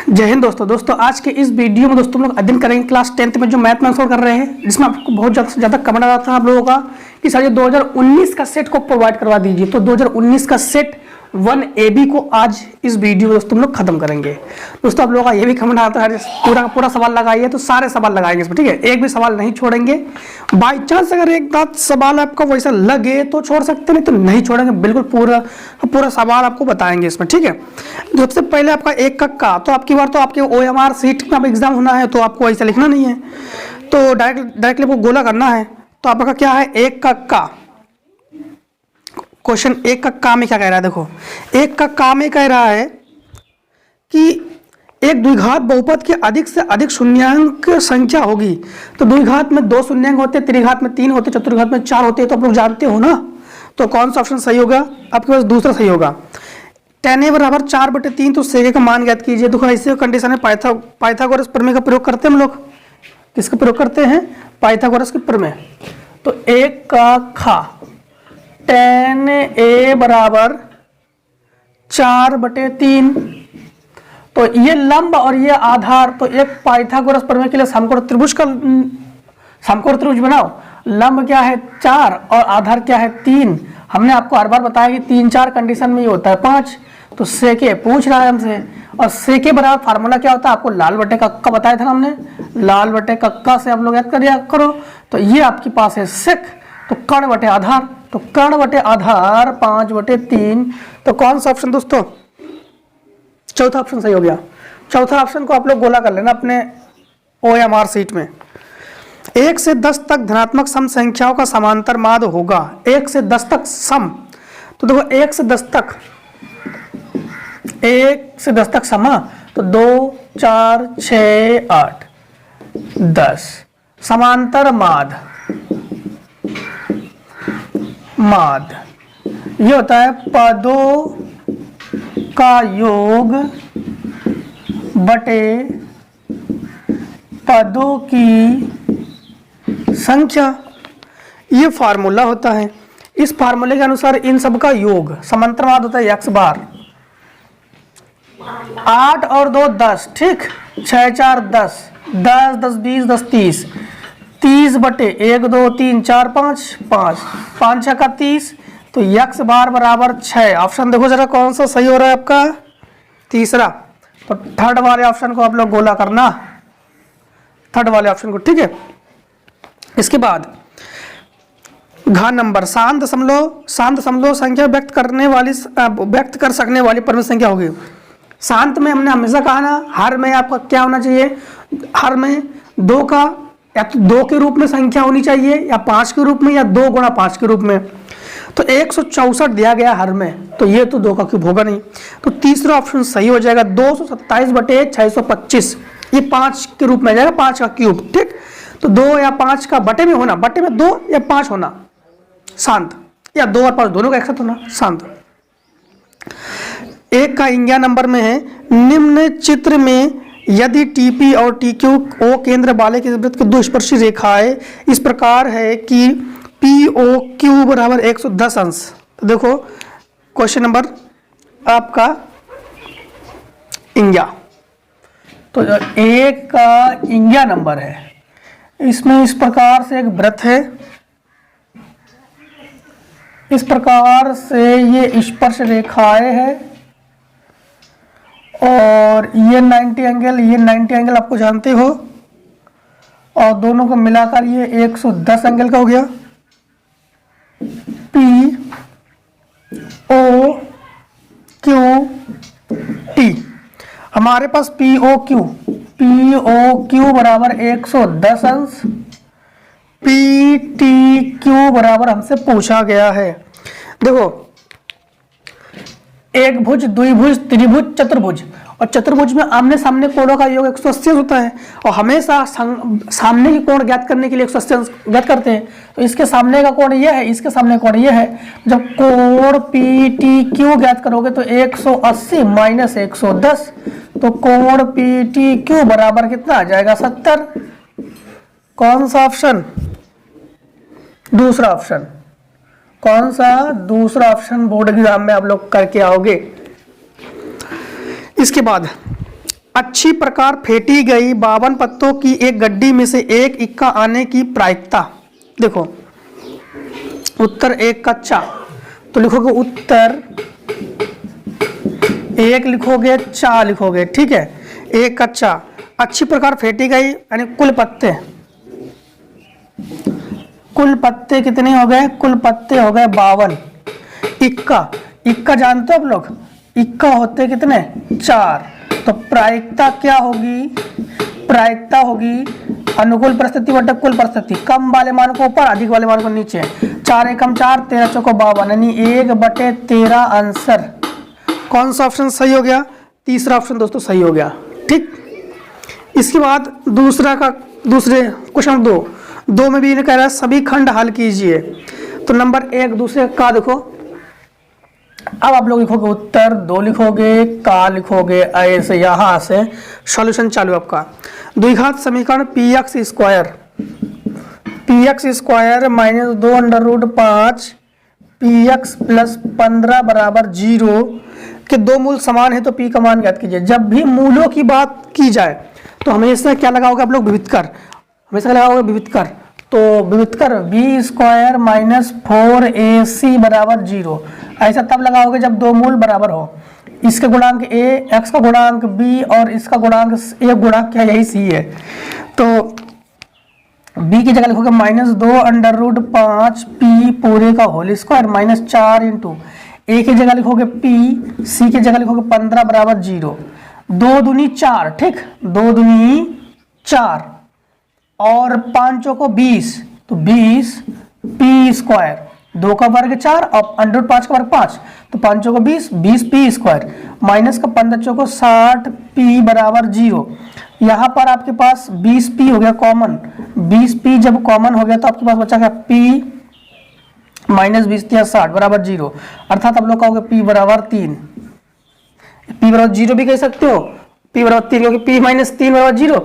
जय हिंद दोस्तों आज के इस वीडियो में दोस्तों हम लोग अध्ययन करेंगे क्लास 10th में जो मैथ में आंसर कर रहे हैं, जिसमें आपको बहुत ज़्यादा कमेंट आ रहा था आप लोगों का कि सर ये 2019 का सेट को प्रोवाइड करवा दीजिए। तो 2019 का सेट 1AB को आज इस वीडियो में दोस्तों हम लोग खत्म करेंगे। दोस्तों आप लोगों का ये भी कमेंट आता है पूरा सवाल लगाइए, तो सारे सवाल लगाएंगे इसमें, ठीक है, एक भी सवाल नहीं छोड़ेंगे। बाई चांस अगर एक बात सवाल आपका वैसा लगे तो छोड़ सकते, नहीं तो नहीं छोड़ेंगे, बिल्कुल पूरा सवाल आपको बताएंगे इसमें, ठीक है। सबसे पहले आपका एक का तो आपकी बार तो आपके OMR सीट में आप एग्जाम होना है, तो आपको ऐसा लिखना नहीं है, तो डायरेक्टली आपको गोला करना है। तो आपका क्या है, एक का क्वेश्चन एक का में क्या कह रहा है, देखो एक का में कह रहा है कि एक द्विघात बहुपद के अधिक से अधिक शून्यांक संख्या होगी। तो द्विघात में 2 शून्यांक होते, त्रिघात में 3 होते, चतुर्घात में 4 होते, तो आप लोग जानते हो ना। तो कौन सा ऑप्शन सही होगा, आपके पास दूसरा सही होगा। tan a बराबर 4/3, तो सेके का मान ज्ञात कीजिए। देखो ऐसे कंडीशन में पाइथागोरस प्रमेय का प्रयोग करते हैं हम लोग। किसका प्रयोग करते हैं, पाइथागोरस के प्रमेय। तो एक का खा tan a बराबर 4/3, तो ये लंब और ये आधार, तो एक पाइथागोरस प्रमेय के लिए समकोण त्रिभुज बनाओ। लंब क्या है 4 और आधार क्या है 3। हमने आपको हर बार बताया कि 3-4 कंडीशन में ये होता है 5। तो सेके पूछ रहा है हमसे, और सेके बराबर फार्मूला क्या होता है, आपको लाल बटे कक्का बताया था हमने। लाल बटे कक्का से आप लोग याद करो। तो ये आपके पास है सेक, तो कर्ण बटे आधार, तो कर्ण बटे आधार 5/3। तो कौन सा ऑप्शन दोस्तों, चौथा ऑप्शन सही हो गया। चौथा ऑप्शन को आप लोग गोला कर लेना अपने OMR सीट में। 1 से 10 तक धनात्मक सम संख्याओं का समांतर माध्य होगा। 1 से 10 तक सम, तो देखो 1 से 10 तक समा, तो 2, 4, 6, 8, 10 समांतर माध्य ये होता है पदों का योग बटे पदों की संख्या, ये फार्मूला होता है। इस फार्मूले के अनुसार इन सब का योग समांतर माध्य होता है x बार। 8 और 2 10, ठीक, 6 4 10, 10 10 20 10 30, 30/1 2 3 4 5, 5 6 का 30, तो x बार बराबर 6। ऑप्शन देखो जरा कौन सा सही हो रहा है आपका, तीसरा। तो थर्ड वाले ऑप्शन को आप लोग गोला करना, थर्ड वाले ऑप्शन को, ठीक है। इसके बाद घन नंबर शांत दशमलव संख्या व्यक्त कर सकने वाली परम संख्या होगी। शांत में हमने हमेशा कहा ना, हर में आपका क्या होना चाहिए, हर में 2 का या तो 2 के रूप में संख्या होनी चाहिए, या 5 के रूप में, या 2 गुणा 5 के रूप में। तो 164 दिया गया हर में, तो ये तो 2 का क्यूब होगा नहीं, तो तीसरा ऑप्शन सही हो जाएगा। 227/625, ये 5 के रूप में आ जाएगा, 5 का क्यूब, ठीक। तो 2 या 5 का बटे में होना, बटे में 2 या 5 होना शांत, या 2 और 5 दोनों का एक साथ होना शांत। एक का इंग्या नंबर में है, निम्न चित्र में यदि TP और TQ O केंद्र वाले के वृत्त की 2 स्पर्शी रेखाएं इस प्रकार है कि POQ बराबर 110 अंश। तो देखो क्वेश्चन नंबर आपका इंग्या, तो एक का इंग्या नंबर है, इसमें इस प्रकार से एक वृत्त है, इस प्रकार से ये स्पर्श रेखाएं है, और ये 90 एंगल आपको जानते हो, और दोनों को मिलाकर ये 110 एंगल का हो गया। POQT, हमारे पास POQ बराबर 110 अंश, PTQ बराबर हमसे पूछा गया है। देखो एक भुज, द्विभुज, त्रिभुज, चतुर्भुज, और चतुर्भुज में आमने सामने कोणों का योग 180 होता है, और हमेशा सामने की कोण ज्ञात करने के लिए 180 ज्ञात करते हैं। तो इसके सामने का कोण ये है, इसके सामने कोण ये है। जब कोण PTQ ज्ञात करोगे तो 180 माइनस 110, तो कोण PTQ बराबर कितना आ जाएगा, 70। कौन सा ऑप्शन, दूसरा ऑप्शन। कौन सा, दूसरा ऑप्शन बोर्ड एग्जाम में आप लोग करके आओगे। इसके बाद अच्छी प्रकार फेंटी गई 52 पत्तों की एक गड्डी में से एक इक्का आने की प्रायिकता। देखो उत्तर एक कच्चा, तो लिखोगे उत्तर एक लिखोगे, चा लिखोगे, ठीक है। एक कच्चा, अच्छी प्रकार फेंटी गई यानी कुल पत्ते, कुल पत्ते कितने हो गए? कुल पत्ते हो गए 52। इक्का, इक्का जानते हो आप लोग, इक्का होते कितने? 4। तो प्रायिकता क्या होगी? प्रायिकता होगी अनुकूल परिस्थिति बटे कुल परिस्थिति, कम वाले मान को ऊपर, अधिक वाले मान को नीचे। 4 एकम 4, 13 चौको 52 यानी 1/13 आंसर। कौन सा ऑप्शन सही हो गया? तीसरा ऑप्शन दोस्तों सही हो गया, ठीक। इसके बाद दूसरे क्वेश्चन 2 में भी इन्हें कह रहा है सभी खंड हल कीजिए। तो नंबर 1 दूसरे का देखो, अब आप लोग लिखोगे उत्तर, 2 लिखोगे, का लिखोगे, ऐसे यहां से सॉल्यूशन चालू आपका। द्विघात समीकरण px square minus 2√5 px plus 15 बराबर 0 के 2 मूल समान है तो p का मान ज्ञात कीजिए। जब भी मूलों की बात की जाए तो हमेशा क्या लगाओगे आप लोग? विविधकर, हमेशा लगाओगे विविधकर। तो विविधकर b स्क्वायर माइनस 4ac बराबर 0, ऐसा तब लगाओगे जब 2 मूल बराबर हो। इसका गुणांक a, x का गुणांक b और इसका गुणांक a गुणांक क्या, यही c है। तो b की जगह लिखोगे माइनस 2√5 p पूरे का whole square minus 4 into a की जगह लिखोगे p, c की जगह लिखोगे 15 बराबर 0। 2 दूनी 4, ठीक, 2 दूनी 4 और 5 को 20, तो 20 p स्क्वायर, 2 का वर्ग 4 और √5 का वर्ग 5, तो 5 को 20, 20 p स्क्वायर माइनस का 15 को 60 p बराबर 0। यहाँ पर आपके पास 20 p हो गया कॉमन, 20 p जब कॉमन हो गया तो आपके पास बचा क्या? p माइनस 20 या 60 बराबर 0, अर्थात आप लोग कहोगे p बराबर 3। p बराबर 0 भी कह सकते हो, p बराबर 3, क्योंकि p माइनस 3 बराबर 0,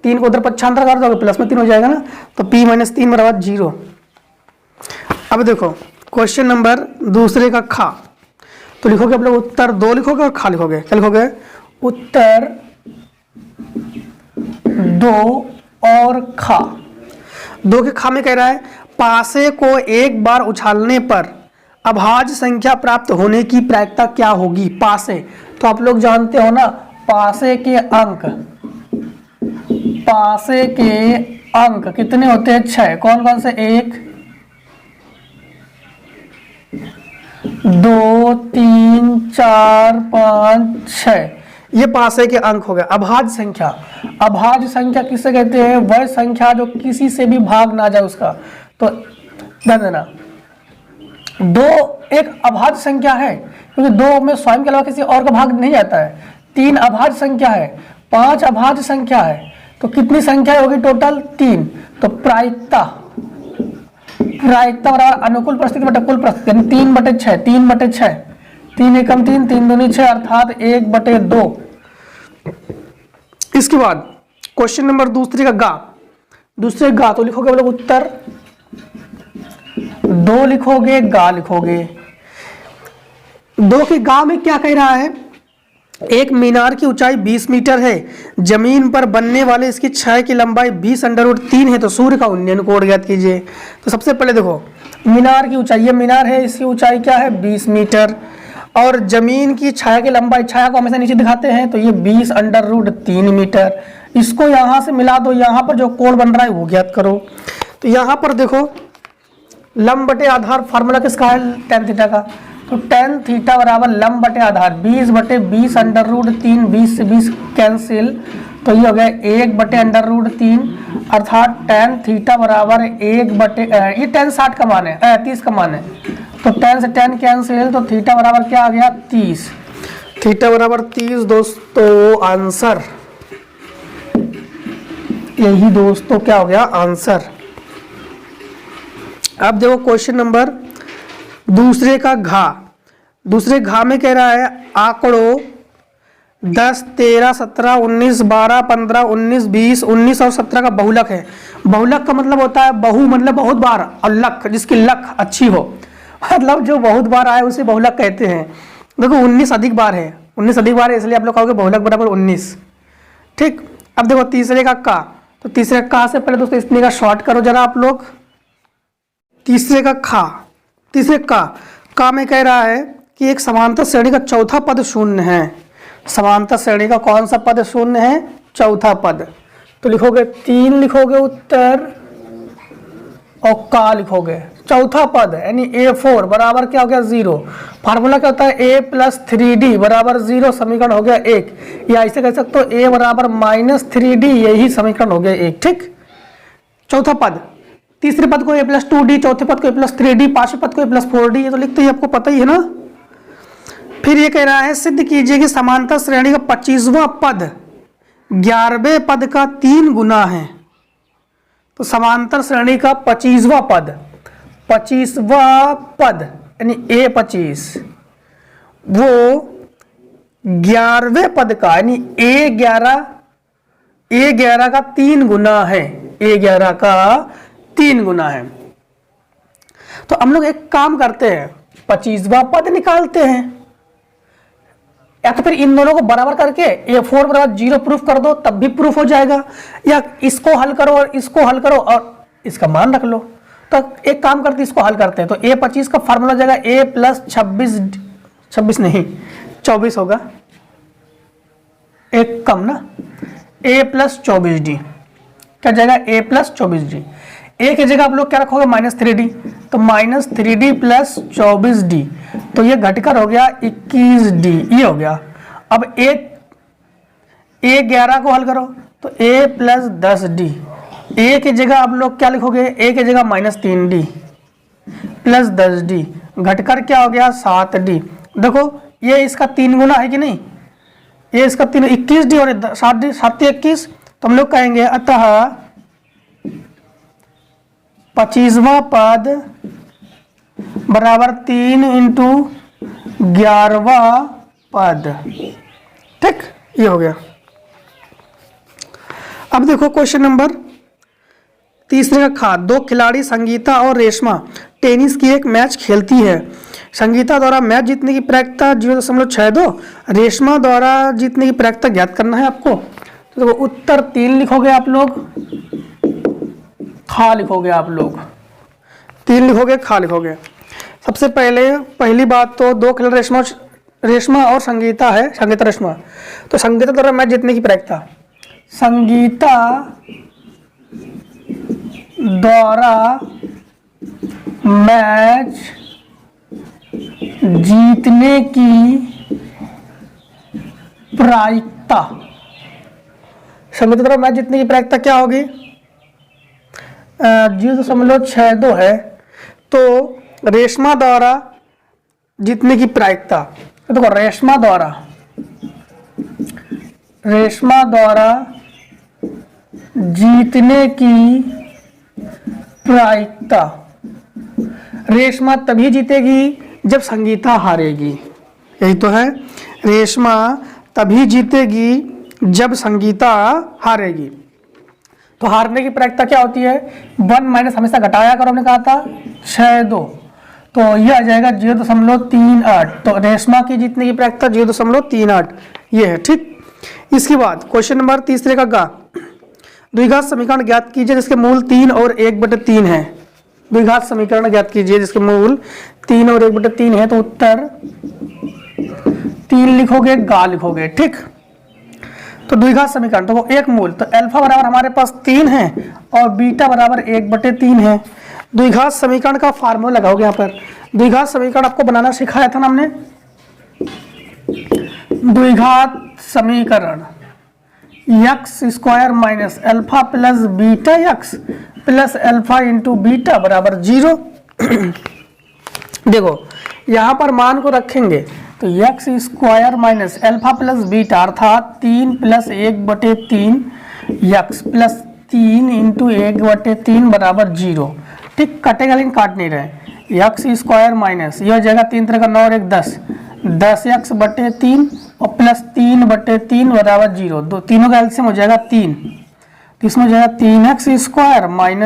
3 को उधर पक्षांतर कर दोगे प्लस में 3 हो जाएगा ना, तो p माइनस 3 बराबर 0। अब देखो क्वेश्चन नंबर दूसरे का खा, तो लिखोगे आप लोग उत्तर 2 लिखोगे और खा लिखोगे। क्या लिखोगे? उत्तर 2 और खा। 2 के खा में कह रहा है पासे को एक बार उछालने पर अभाज्य संख्या प्राप्त होने की प्रायिकता क्या होगी? पासे, तो आप लोग जानते हो ना, पासे के अंक, पासे के अंक कितने होते हैं? 6। कौन कौन से? 1 2 3 4 5 6, ये पासे के अंक हो गए। अभाज्य संख्या, अभाज्य संख्या किसे कहते हैं? वह संख्या जो किसी से भी भाग ना जाए उसका। तो ध्यान देना, 2 एक अभाज्य संख्या है क्योंकि 2 में स्वयं के अलावा किसी और का भाग नहीं जाता है। 3 अभाज्य संख्या है, 5 अभाज्य संख्या है, तो कितनी संख्या होगी टोटल? 3। तो प्रायिकता, प्रायिकता बराबर अनुकूल परिस्थिति बटे कुल परिस्थिति, यानी 3/6, 3/6, 3 एकम 3, 3 दूनी 6, अर्थात 1/2। इसके बाद क्वेश्चन नंबर दूसरे का गा, दूसरे गा, तो लिखोगे लोग उत्तर 2 लिखोगे, गा लिखोगे। 2 के गा में क्या कह रहा है? एक मीनार की ऊंचाई 20 मीटर है, जमीन पर बनने वाले इसकी छाया की लंबाई 20√3 है, तो सूर्य का उन्नयन कोण ज्ञात कीजिए। तो सबसे पहले देखो मीनार की ऊंचाई, ये मीनार है, इसकी ऊंचाई क्या है? 20 मीटर, और जमीन की छाया की लंबाई, छाया को हमेशा नीचे दिखाते हैं, तो ये 20√3 मीटर। इसको यहाँ से मिला दो, यहाँ पर जो कोण बन रहा है वो ज्ञात करो। तो यहाँ पर देखो लंब बटे आधार फार्मूला किसका है? tan थीटा का। तो tan थीटा बराबर लंब बटे आधार 20/20√3, 20 से 20 कैंसिल, तो ये हो गया 1/√3, अर्थात tan थीटा बराबर 1 ये tan 60 का मान है, 30 का मान है, तो tan से tan कैंसिल, तो थीटा बराबर क्या आ गया? 30। थीटा बराबर 30 दोस्तों आंसर, यही दोस्तों क्या हो गया? आंसर। अब देखो क्वेश्चन नंबर दूसरे का घा, दूसरे घा में कह रहा है आंकड़ों 10, 13, 17, 19, 12, 15, 19, 20, 19 और 17 का बहुलक है। बहुलक का मतलब होता है बहु मतलब बहुत बार, और लक जिसकी लक अच्छी हो, मतलब जो बहुत बार आए उसे बहुलक कहते हैं। देखो 19 अधिक बार है, 19 अधिक बार है, इसलिए आप लोग कहोगे बहुलक बराबर 19। ठीक। अब देखो तीसरे का का, तो तीसरे का से पहले दोस्तों इसने का शॉर्ट करो जरा आप लोग। तीसरे का खा, तीसरे का में कह रहा है कि एक समांतर श्रेणी का चौथा पद शून्य है। समांतर श्रेणी का कौन सा पद शून्य है? चौथा पद। तो लिखोगे 3 लिखोगे उत्तर और का लिखोगे चौथा पद यानी A4 बराबर क्या हो गया 0। फार्मूला क्या होता है A + 3D बराबर 0, समीकरण हो गया 1। या ऐसे कह सकते हो A बराबर -3D, यही समीकरण हो गया 1। ठीक, चौथा पद। तीसरे पद को A + 2D, चौथे पद को A + 3D, पांचवें पद को A + 4D, ये तो लिखते ही आपको पता ही है ना। फिर ये कह रहा है सिद्ध कीजिए कि समांतर श्रेणी का 25वां पद 11वें पद का 3 गुना है। तो समांतर श्रेणी का 25वां पद, 25वां पद यानी A25 वो 11वें पद का यानी A11 का 3 गुना है। A11 का 3 गुना है। तो हम लोग एक काम करते हैं, 25वां पद निकालते हैं, या तो फिर इन दोनों को बराबर करके A4 बराबर 0 प्रूफ कर दो, तब भी प्रूफ हो जाएगा। या इसको हल करो और इसको हल करो और इसका मान रख लो। तो एक काम करते इसको हल करते हैं। तो A25 का फार्मूला जाएगा A + 26 नहीं 24 होगा, एक कम ना, A + 24D क्या जाएगा A + 24D। A की जगह आप लोग क्या रखोगे -3D, तो -3D + 24D, तो ये घटकर हो गया 21D, ये हो गया। अब A11 को हल करो तो A + 10D। A की जगह आप लोग क्या लिखोगे, A की जगह -3D + 10D, घटकर क्या हो गया 7D। देखो ये इसका 3 गुना है कि नहीं, ये इसका 3 21D और 7D, 7 21, तो हम लोग कहेंगे अतः 25वां पद बराबर 3 × 11वां पद। ठीक, ये हो गया। अब देखो क्वेश्चन नंबर तीसरे का खा। 2 खिलाड़ी संगीता और रेशमा टेनिस की एक मैच खेलती है। संगीता द्वारा मैच जीतने की प्रायिकता 0.62, रेशमा द्वारा जीतने की प्रायिकता ज्ञात करना है आपको। तो देखो उत्तर 3 लिखोगे आप लोग, खा लिखोगे आप लोग, 3 लिखोगे, खा लिखोगे। सबसे पहली बात तो 2 खिलाड़ी रेशमा और संगीता है, संगीता रेशमा। तो संगीता द्वारा मैच जीतने की प्रायिकता, संगीता द्वारा मैच जीतने की प्रायिकता, संगीता द्वारा मैच जीतने की प्रायिकता क्या होगी 0.62 है। तो रेशमा द्वारा जीतने की प्रायिकता, तो देखो रेशमा द्वारा जीतने की प्रायिकता, रेशमा तभी जीतेगी जब संगीता हारेगी, यही तो है। रेशमा तभी जीतेगी जब संगीता हारेगी। तो हारने की प्रायिकता क्या होती है 1 - हमेशा घटाया करो, हमने कहा था 62, तो ये आ जाएगा 0.38। तो रेशमा की जीतने की प्रायिकता 0.38 ये है। ठीक, इसके बाद क्वेश्चन नंबर तीसरे का गा। द्विघात समीकरण ज्ञात कीजिए जिसके मूल 3 और 1/3 है। द्विघात समीकरण ज्ञात कीजिए जिसके मूल 3 और 1/3 है। तो उत्तर 3 लिखोगे, गा लिखोगे। ठीक, तो द्विघात समीकरण तो वो एक मूल, तो अल्फा बराबर हमारे पास 3 है और बीटा बराबर 1/3 है। द्विघात समीकरण का फार्मूला लगाओगे यहाँ पर। द्विघात समीकरण आपको बनाना सिखाया था ना हमने। द्विघात समीकरण x² - alpha + beta x + alpha × beta बराबर 0। देखो यहाँ पर मान को रखेंगे तो x² - अल्फा + बीटा अर्थात 3 + 1/3 x + 3 × 1/3 बराबर 0। ठीक, कटेगा लेकिन काट नहीं रहे। x² - यह हो जाएगा 3 × 9 और 1 10, 10x/3 और +3/3 बराबर 0। दो तीनों का एलसीएम हो जाएगा 3, तो इसमें हो जाएगा 3x²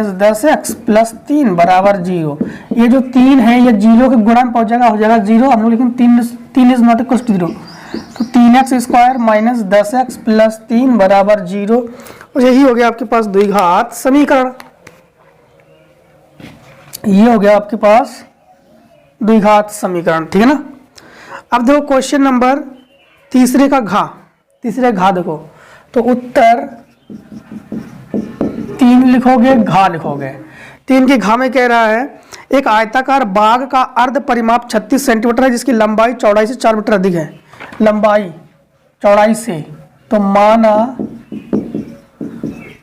- 10x + 3 बराबर 0। ये जो 3 है ये 0 के गुणा में पहुंच जाएगा, हो जाएगा 0। हम लोग लेकिन 3 इज नॉट इक्वल टू 0, तो 3x square minus 10x plus 3 बराबर 0। और यही हो गया आपके पास द्विघात समीकरण। ये हो गया आपके पास द्विघात समीकरण, ठीक है ना। अब देखो क्वेश्चन नंबर तीसरे का घा, तीसरे घा देखो, तो उत्तर 3 लिखोगे, घा लिखोगे। 3 के घा में कह रहा है एक आयताकार बाग का अर्ध परिमाप 36 सेंटीमीटर है जिसकी लंबाई चौड़ाई से 4 मीटर अधिक है। लंबाई चौड़ाई से, तो माना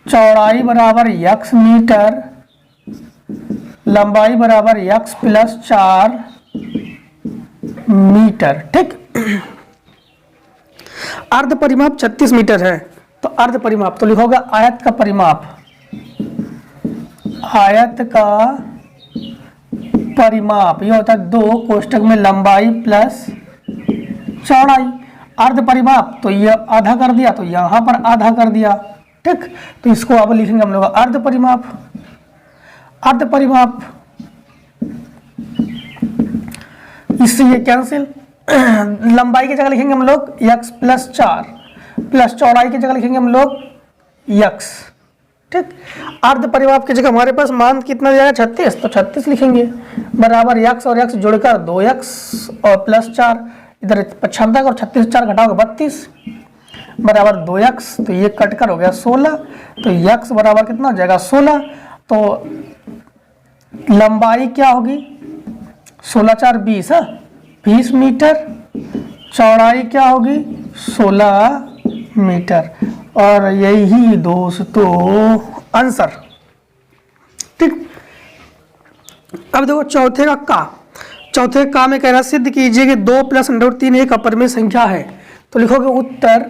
चौड़ाई बराबर x मीटर, लंबाई बराबर x प्लस 4 मीटर, ठीक। अर्ध परिमाप 36 मीटर है, तो अर्ध परिमाप तो लिखोगे आयत का परिमाप, आयत का परिमाप ये होता है 2 कोष्टक में लंबाई प्लस चौड़ाई। अर्ध परिमाप तो ये आधा कर दिया, तो यहां पर आधा कर दिया, ठीक। तो इसको अब लिखेंगे हम लोग अर्ध परिमाप। अर्ध परिमाप इससे ये कैंसिल, लंबाई की जगह लिखेंगे हम लोग x प्लस 4 प्लस चौड़ाई की जगह लिखेंगे हम लोग x, ठीक। अर्ध परिमाप की जगह हमारे पास मान कितना दिया है 36, तो 36 लिखेंगे बराबर x और x जोड़कर 2x और प्लस 4, इधर 95 और 36 4 घटाओगे 32 बराबर 2x, तो ये कट कर हो गया 16, तो x बराबर कितना हो जाएगा 16। तो लंबाई क्या होगी 16 4 20, 20 मीटर, चौड़ाई क्या होगी 16 मीटर, और यही दोस्तों आंसर, ठीक। अब देखो चौथे का का, चौथे का में कह रहा सिद्ध कीजिए कि 2 प्लस √3 एक अपरिमेय संख्या है। तो लिखोगे उत्तर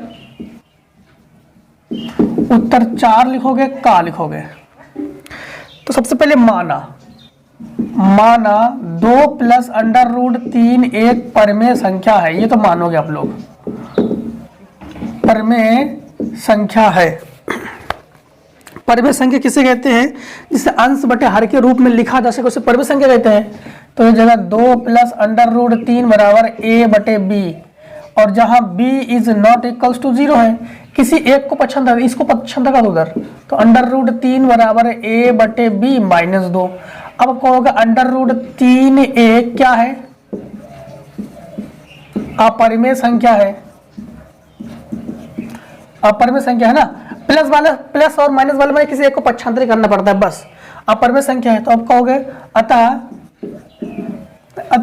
4 लिखोगे, का लिखोगे। तो सबसे पहले माना 2 प्लस √3 एक परमेय संख्या है, ये तो मानोगे आप लोग, परमेय संख्या है। परमेय संख्या किसे कहते हैं, जिसे अंश बटे हर के रूप में लिखा जा सके उसे परमेय संख्या कहते हैं। तो ये जगह 2 प्लस √3 बराबर a बटे b, और जहां b is not equals to 0 है, किसी एक को पसंद है, इसको पसंद का उधर, तो √3 बराबर a बटे b माइनस 2। अब कहोगे √3a क्या है, अपरिमेय संख्या है, अपरिमेय संख्या है ना, प्लस वाले प्लस और माइनस वाले में किसी एक को पक्षांतरित करना पड़ता है बस, अपरिमेय संख्या है। तो अब कहोगे अतः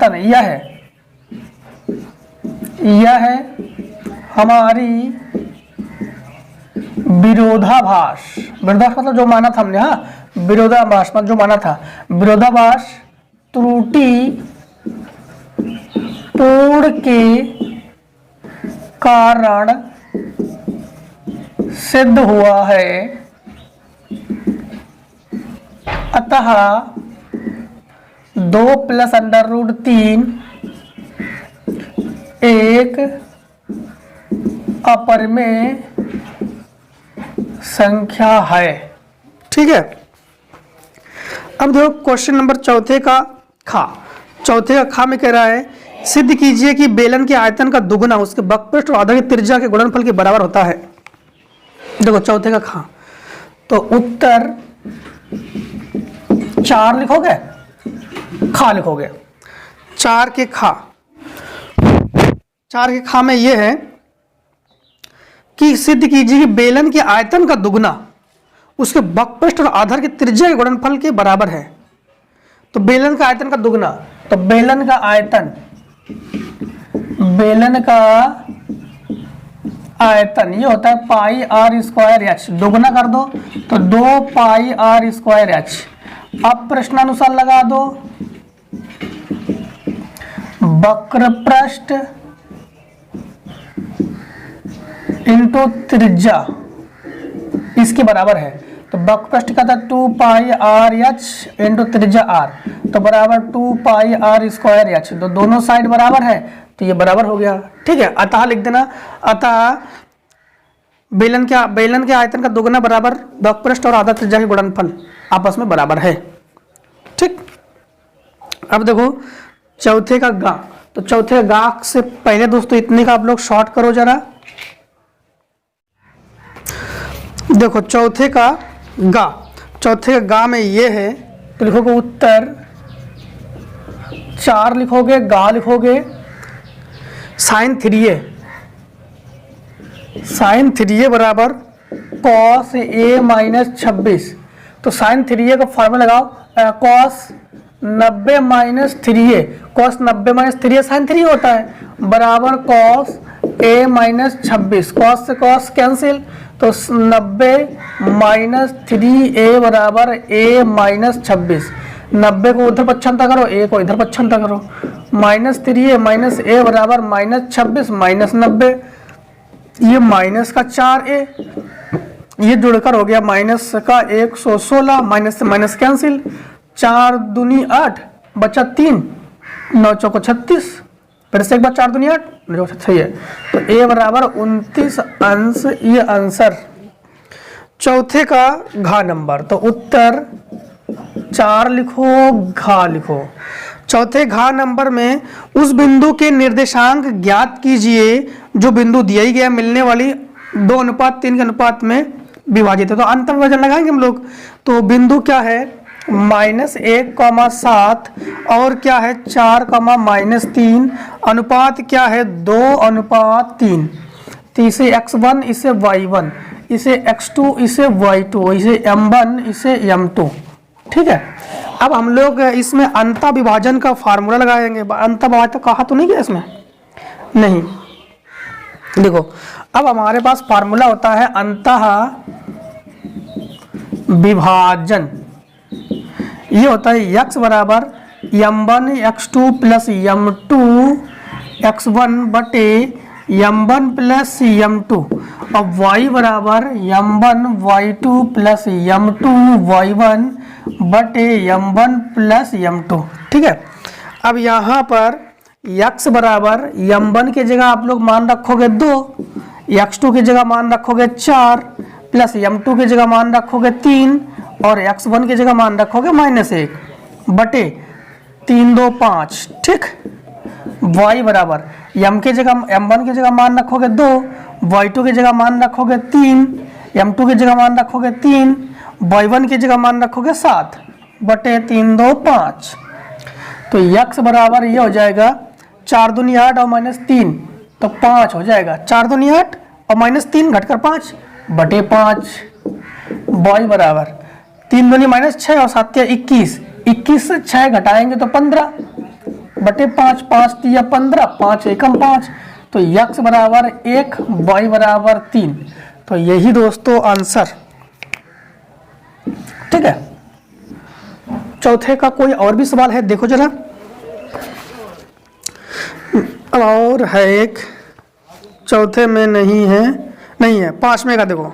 नहीं, यह है हमारी विरोधाभास। विरोधाभास मतलब जो माना था हमने, हाँ विरोधाभास मतलब जो माना था, विरोधाभास त्रुटि पूर्ण के कारण सिद्ध हुआ है, अतः 2 प्लस √3 एक अपरिमेय संख्या है, ठीक है। अब देखो क्वेश्चन नंबर चौथे का खा, चौथे का खा में कह रहा है सिद्ध कीजिए कि बेलन के आयतन का दुगुना उसके बकपृष्ठ और आधा की त्रिज्या के गुणनफल के बराबर होता है। देखो चौथे का खा, तो उत्तर 4 लिखोगे, खा लिखोगे, 4 के खा। 4 के खा में यह है कि सिद्ध कीजिए कि बेलन के आयतन का दुगुना उसके बकपृष्ठ और आधार की त्रिज्या के गुणनफल के बराबर है। तो बेलन का आयतन का दुगुना, तो बेलन का आयतन, बेलन का आयतन ये होता है पाई r स्क्वायर h, दोगुना कर दो तो 2 पाई r स्क्वायर h। अब प्रश्नानुसार लगा दो, वक्र पृष्ठ इंटू त्रिज्या इसके बराबर है। तो वक्र पृष्ठ का था 2 पाई r h इंटू त्रिज्या r, तो बराबर 2 पाई r स्क्वायर h। तो दोनों साइड बराबर है तो ये बराबर हो गया, ठीक है। अतः लिख देना, अतः बेलन के आयतन का दोगुना बराबर वक्र पृष्ठ और आधा त्रिज्या के गुणनफल आपस में बराबर है, ठीक। अब देखो चौथे का गा, तो चौथे गा से पहले दोस्तों इतने का आप लोग शॉर्ट करो जरा। देखो चौथे का गा में ये है, तो लिखोगे उत्तर 4 लिखोगे, गा लिखोगे sin 3a बराबर cos a माइनस 26। तो sin 3a का फॉर्मूला लगाओ, cos 90 minus 3a, cos 90 minus 3a sin 3 होता है, बराबर cos a माइनस 26। cos से cos कैंसिल, तो 90 माइनस 3a बराबर a माइनस 26। 90 को उधर पक्षांतर करो, a को इधर पक्षांतर करो, माइनस 3a माइनस a बराबर माइनस 26 माइनस 90, ये माइनस का 4a, ये जुड़कर हो गया माइनस का 116, माइनस से माइनस कैंसिल, 4 दूनी 8 बचा 3, 9 चौको 36, फिर से एक बार 4 दूनी 8, सही है। तो a बराबर 29 अंश, ये आंसर चौथे का घा नंबर। तो उत्तर 4 लिखो, घा लिखो। चौथे घा नंबर में उस बिंदु के निर्देशांक ज्ञात कीजिए जो बिंदु दिया ही गया मिलने वाली 2:3 के अनुपात में विभाजित है। तो अंतर विभाजन लगाएंगे हम लोग। तो बिंदु क्या है, -1,7 और क्या है 4,-3, अनुपात क्या है 2:3। तो इसे x1, इसे y1, इसे x2, इसे y2, इसे m1, इसे m2। ठीक है। अब हम लोग इसमें अंतर विभाजन का फार्मूला लगाएंगे। अंतर विभाजन कहा तो नहीं गया इसमें, नहीं। देखो अब हमारे पास फार्मूला होता है अंतर विभाजन, ये होता है x बराबर m1 x2 plus m2 x1 बटे m1 प्लस m2, और y बराबर m1 y2 plus m2 y1 बटे m1 प्लस m2। ठीक है। अब यहाँ पर x बराबर m1 की जगह आप लोग मान रखोगे 2, x2 की जगह मान रखोगे 4, प्लस m2 की जगह मान रखोगे 3, और x1 की जगह मान रखोगे -1 बटे 3 2 5। ठीक। y बराबर m की जगह m1 की जगह मान रखोगे 2, y2 की जगह मान रखोगे 3, m2 की जगह मान रखोगे 3, y1 की जगह मान रखोगे 7 बटे 3 2 5। तो x बराबर ये हो जाएगा 4 दूनी 8 और -3, तो 5 हो जाएगा। 4 दूनी 8 और -3 घटकर 5 बटे 5। y बराबर 3 दूनी -6 और 7 21, 21 से 6 घटाएंगे तो 15 बटे 5, 5 3 15, 5 एकम 5। तो x बराबर 1, y बराबर 3। तो यही दोस्तों आंसर। ठीक है। चौथे का कोई और भी सवाल है, देखो जरा। और है एक, चौथे में नहीं है, नहीं है, 5वें का देखो।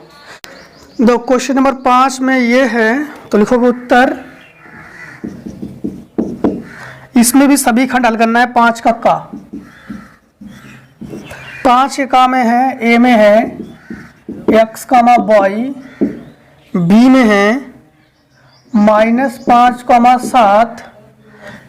दो क्वेश्चन नंबर 5 में ये है, तो लिखोगे उत्तर। इसमें भी सभी खंड हल करना है। 5 का 5 के का में है, ए में है x, y, बी में है -5,7,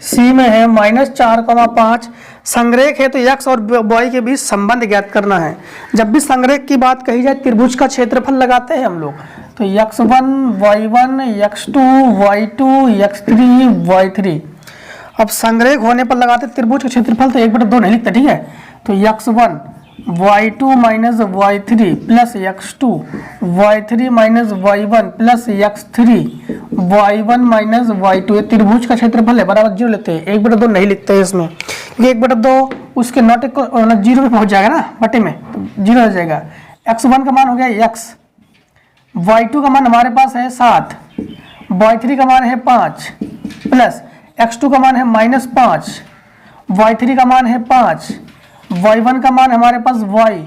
सी में है -4,5। संरेख है तो x और y के बीच संबंध ज्ञात करना है। जब भी संरेख की बात कही जाए त्रिभुज का क्षेत्रफल लगाते हैं हम लोग। तो x1 y1 x2 y2 x3 y3। अब संरेख होने पर लगाते त्रिभुज का क्षेत्रफल, तो 1/2 नहीं लिखते। ठीक है। तो x1 y2 minus y3 plus x2 y3 minus y1 plus x3 y1 minus y2, ये त्रिभुज का क्षेत्रफल है, बराबर 0 लिखते हैं। 1/2 नहीं लिखते हैं इसमें, क्योंकि 1/2 उसके नॉट 0 में पहुंच जाएगा ना, बटे में, तो 0 हो जाएगा। x1 का मान हो गया x, y2 का मान हमारे पास है 7, y3 का मान है 5, प्लस x2 का मान है -5, y3 का मान है 5, y1 का मान हमारे पास y,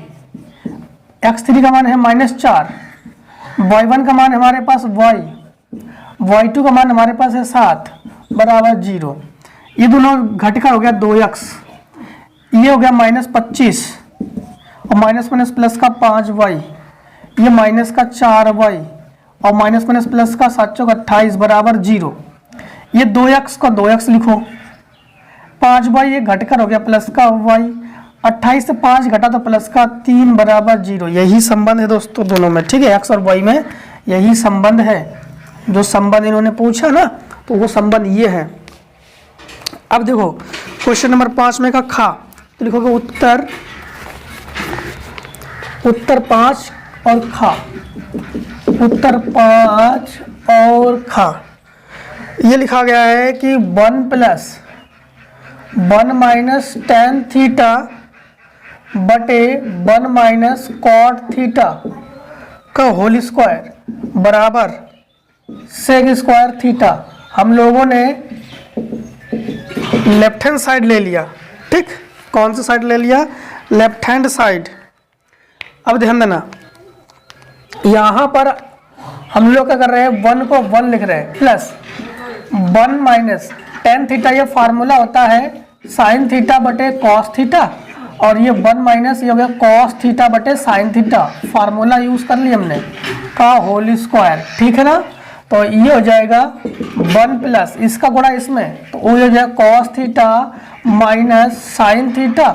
x3 का मान है -4, y1 का मान हमारे पास y, y2 का मान हमारे पास है 7 बराबर 0। ये दोनों घटकर हो गया 2x, ये हो गया -25 और माइनस प्लस का 5y, ये माइनस का 4y और माइनस प्लस का 7 × 28 बराबर 0। ये 2x का 2x लिखो, 5y ये घटकर हो गया प्लस का y, 28 से 5 घटा तो प्लस का 3 बराबर 0। यही संबंध है दोस्तों दोनों में, ठीक है, x और y में यही संबंध है। जो संबंध इन्होंने पूछा ना तो वो संबंध ये है। अब देखो क्वेश्चन नंबर 5 में का खा, तो लिखोगे उत्तर 5 और खा, उत्तर 5 और खा। ये लिखा गया है कि 1 प्लस 1 माइनस टेन थीटा बटे 1 माइनस कॉट थीटा का होल स्क्वायर बराबर सेक स्क्वायर थीटा। हम लोगों ने लेफ्ट हैंड साइड ले लिया, ठीक, कौन सा साइड ले लिया, लेफ्ट हैंड साइड। अब ध्यान देना, यहाँ पर हम लोग क्या कर रहे हैं, 1 को 1 लिख रहे हैं, प्लस 1 माइनस टेन थीटा, ये फार्मूला होता है साइन थीटा बटे कॉस थीटा, और ये 1 माइनस ये हो गया कॉस थीटा बटे साइन थीटा, फार्मूला यूज कर लिया हमने, का होल स्क्वायर, ठीक है ना। तो ये हो जाएगा 1 प्लस इसका गुणा इसमें, तो वो हो जाएगा cos theta minus sine theta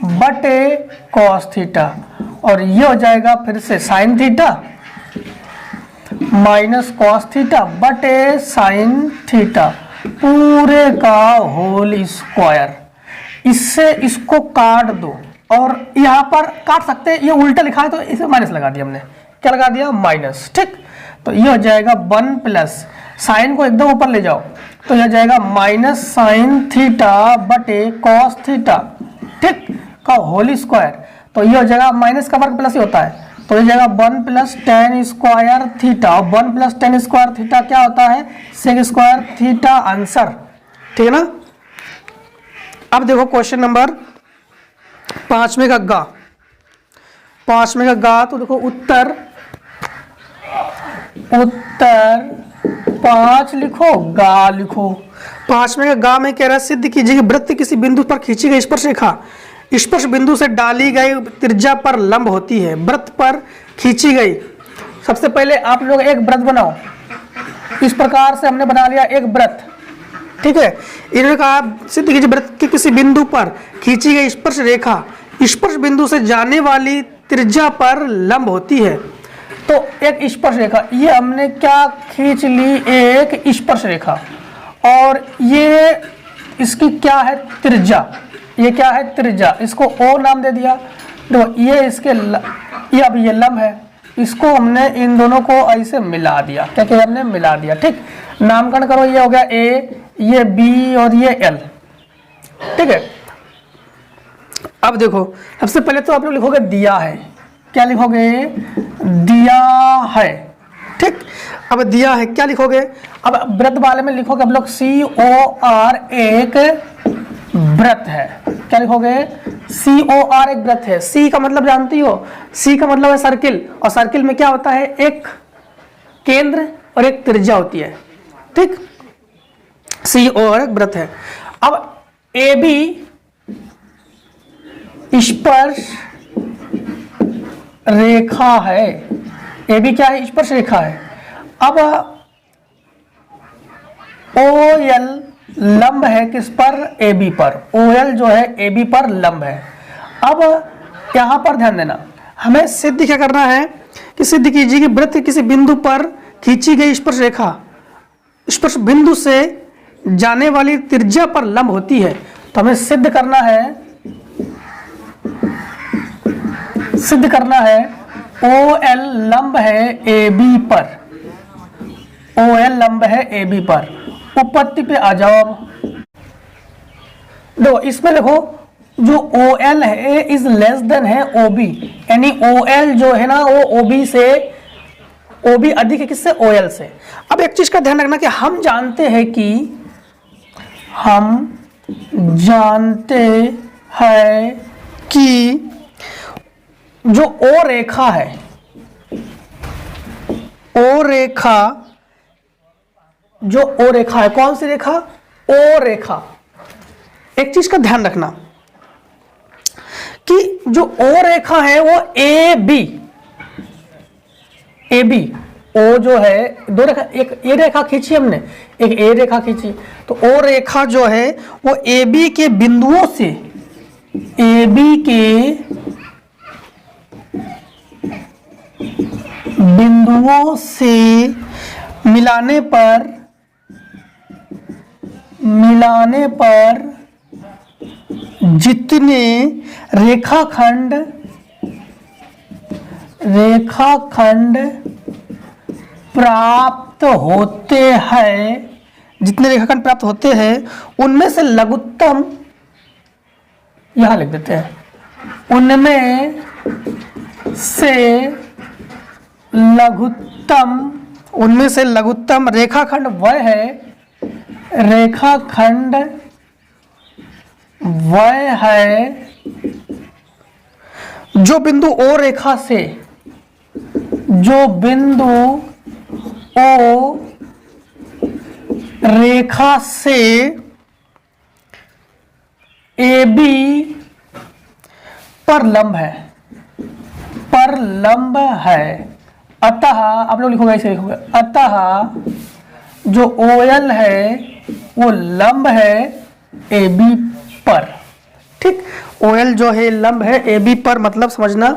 बटे कॉस थीटा, और ये हो जाएगा फिर से sine theta minus cos theta बटे साइन थीटा पूरे का होल स्क्वायर। इससे इसको काट दो, और यहाँ पर काट सकते हैं, ये उल्टा लिखा है तो इसे माइनस लगा दिया हमने, क्या लगा दिया, माइनस, ठीक। तो ये हो जाएगा 1 प्लस साइन को एकदम ऊपर ले जाओ, तो यह जाएगा माइनस साइन थीटा बटे कॉस थीटा, ठीक, का होल स्क्वायर। तो ये हो जाएगा माइनस का वर्ग प्लस ही होता है, तो ये जाएगा 1 प्लस टेन स्क्वायर थीटा, और 1 प्लस टेन स्क्वायर थीटा क्या होता है, सेक स्क्वायर थीटा, आंसर, ठीक है ना। अब देखो क्वेश्चन नंबर 5 में का गा, 5 में का गा, तो देखो उत्तर 5 लिखो, गा लिखो। 5 में का गा में कह रहा है सिद्ध कीजिए कि वृत्त किसी बिंदु पर खींची गई स्पर्श रेखा स्पर्श बिंदु से डाली गई त्रिज्या पर लंब होती है। वृत्त पर खींची गई, सबसे पहले आप लोग एक वृत्त बनाओ, इस प्रकार से हमने बना लिया एक वृत्त, ठीक है। इन्होंने कहा सिद्ध कीजिए वृत्त के किसी बिंदु पर खींची गई स्पर्श रेखा स्पर्श बिंदु से जाने वाली त्रिज्या पर लंब होती है। तो एक स्पर्श रेखा, ये हमने क्या खींच ली, एक स्पर्श रेखा, और ये इसकी क्या है, त्रिज्या, ये क्या है, त्रिज्या, इसको ओ नाम दे दिया। तो ये इसके ये अब ये लंब है, इसको हमने इन दोनों को ऐसे मिला दिया, क्या क्या हमने मिला दिया, ठीक। नामकरण करो, ये हो गया ए, ये बी और ये एल, ठीक है। अब देखो सबसे पहले तो आप लोग लिखोगे दिया है, क्या लिखोगे, दिया है, ठीक। अब दिया है क्या लिखोगे, अब वृत्त वाले में लिखोगे आप लोग COR एक वृत्त है, क्या लिखोगे, COR एक वृत्त है। C का मतलब जानती हो, C का मतलब है सर्किल, और सर्किल में क्या होता है, एक केंद्र और एक त्रिज्या होती है, ठीक। COR एक वृत्त है। अब AB स्पर्श रेखा है, AB क्या है, स्पर्श रेखा है। अब OL लंब है किस पर, AB पर, OL जो है AB पर लंब है। अब यहाँ पर ध्यान देना, हमें सिद्ध क्या करना है कि सिद्ध कीजिए कि वृत्त किसी बिंदु पर खींची गई स्पर्श रेखा स्पर्श बिंदु से जाने वाली त्रिज्या पर लंब होती है। तो हमें सिद्ध करना है OL लंब है AB पर, OL लंब है AB पर। उपपत्ति पे आ जाओ। अब देखो इसमें देखो जो OL है इज लेस देन है OB, यानी OL जो है ना वो OB से, OB अधिक है किससे, OL से। अब एक चीज का ध्यान रखना कि हम जानते हैं कि जो O रेखा है, O रेखा, जो O रेखा है, कौन सी रेखा, O रेखा। एक चीज का ध्यान रखना कि जो O रेखा है वो AB ओ जो है दो रेखा, एक ए रेखा खींची हमने, एक ए रेखा खींची, तो ओ रेखा जो है वो ए बी के बिंदुओं से, ए बी के बिंदुओं से मिलाने पर जितने रेखाखंड प्राप्त होते हैं, जितने रेखाखंड प्राप्त होते हैं उनमें से लघुत्तम, यहां लिख देते हैं, उनमें से लघुत्तम रेखाखंड वह है जो बिंदु ओ रेखा से, ए बी पर लंब है, अतः आप लोग लिखोगे, ऐसे लिखोगे, अतः जो OL है वो लंब है ए बी पर। ठीक, OL जो है लंब है ए बी पर, मतलब समझना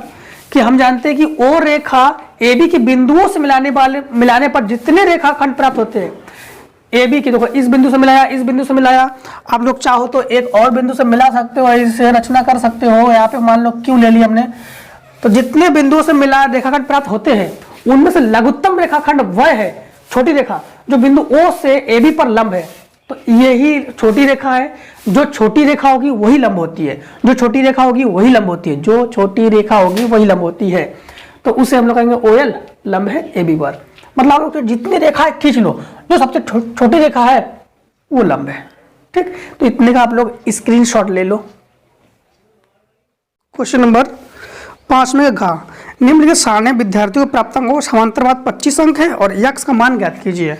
कि हम जानते हैं कि ओ रेखा ए बी के बिंदुओं से मिलाने पर जितने रेखाखंड प्राप्त होते हैं, ए बी की देखो इस बिंदु से मिलाया, इस बिंदु से मिलाया, आप लोग चाहो तो एक और बिंदु से मिला सकते हो, इसे रचना कर सकते हो। यहाँ पे मान लो क्यों ले ली हमने, तो जितने बिंदुओं से मिला रेखाखंड प्राप्त होते हैं उनमें से लघुत्तम रेखाखंड वह है, छोटी रेखा जो बिंदु ओ से ए बी पर लंब है। तो यही छोटी रेखा है, जो छोटी रेखा होगी वही लंब होती है, जो छोटी रेखा होगी वही लंब होती है, जो छोटी रेखा होगी वही लंब होती है। तो उसे हम लोग कहेंगे OL लंब है ए बी पर, मतलब आप लोग जितनी रेखाएं खींच लो, जो सबसे छोटी रेखा है वो लंब है। ठीक, तो इतने का आप लोग स्क्रीनशॉट ले लो। क्वेश्चन नंबर 5 में घ निम्नलिखित सारणी विद्यार्थियों को प्राप्त अंकों समांतरवाद 25 अंक है और यक्स का मान ज्ञात कीजिए।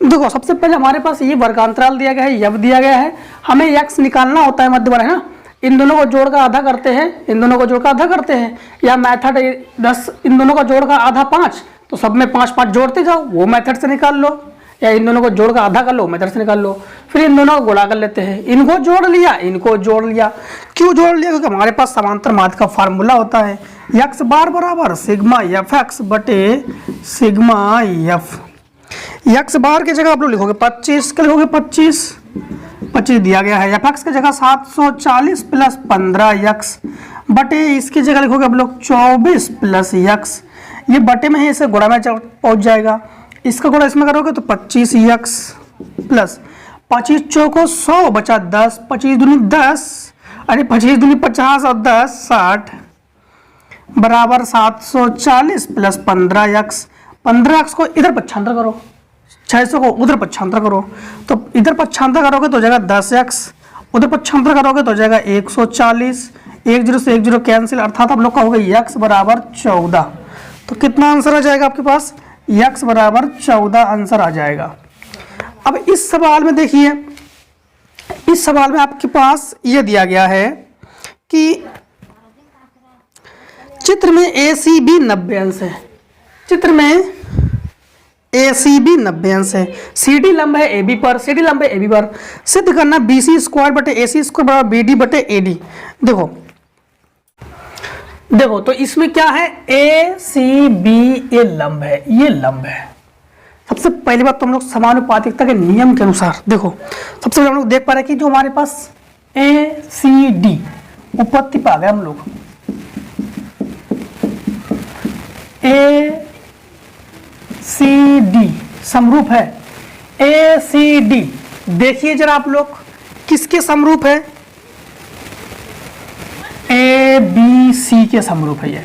देखो सबसे पहले हमारे पास ये वर्गांतराल दिया गया है, यव दिया गया है, हमें यक्स निकालना होता है मध्यवर्ग, है ना। इन दोनों को जोड़ कर आधा करते हैं, इन दोनों को जोड़ कर आधा करते हैं, या मेथड 10, इन दोनों का जोड़ कर आधा 5, तो सब में 5 5 जोड़ते जाओ, वो मेथड से निकाल लो, या इन दोनों को जोड़ कर आधा कर लो, मेथड से निकाल लो। फिर इन दोनों को गुणा कर लेते हैं, इनको जोड़ लिया, इनको जोड़ लिया। क्यों जोड़ लिया? क्योंकि हमारे पास समांतर माध्य का फार्मूला होता है, यक्स बार बराबर सिग्मा एफ एक्स बटे सिग्मा एफ। यक्स बार की जगह आप लोग लिखोगे 25, क्या लिखोगे 25 दिया गया है। एफ एक्स की जगह 740 प्लस 15 यक्स बटे इसकी जगह लिखोगे आप लोग 24 प्लस यक्स। ये बटे में है, इसे गुणा में पहुंच जाएगा, इसका गुणा इसमें करोगे तो 25 यक्स प्लस 25 चौको 100 बचा 10, 25 दूनी 10, अरे 25 दूनी 50 और 10 60 बराबर 740 प्लस 15 यक्स। 15 यक्स को इधर पक्षांतर करो, 600 को उधर पक्षांतर करो, तो इधर पक्षांतर करोगे तो हो जाएगा 10 यक्स, उधर पक्षांतर करोगे तो हो जाएगा 140, 1 0 से 1 0 कैंसिल, अर्थात आप लोग का होगा यक्स बराबर 14। तो कितना आंसर आ जाएगा आपके पास? यक्स बराबर 14 आंसर आ जाएगा। अब इस सवाल में देखिए, इस सवाल में आपके पास ये दिया गया है कि चित्र में ACB 90 अंश है, चित्र में ACB 90 अंश है, CD लंब है AB पर, CD लंब है AB पर, सिद्ध करना BC स्क्वायर बटे AC स्क्वायर बराबर BD बटे AD। देखो तो इसमें क्या है, ACB ये लंब है, ये लंब है। सबसे पहली बात तो हम लोग समानुपातिकता के नियम के अनुसार देखो, सबसे पहले हम लोग देख पा रहे हैं कि जो हमारे पास ACD उपपत्ति पा गए हम लोग, ACD समरूप है, ACD देखिए जरा आप लोग किसके समरूप है, ABC के समरूप है। ये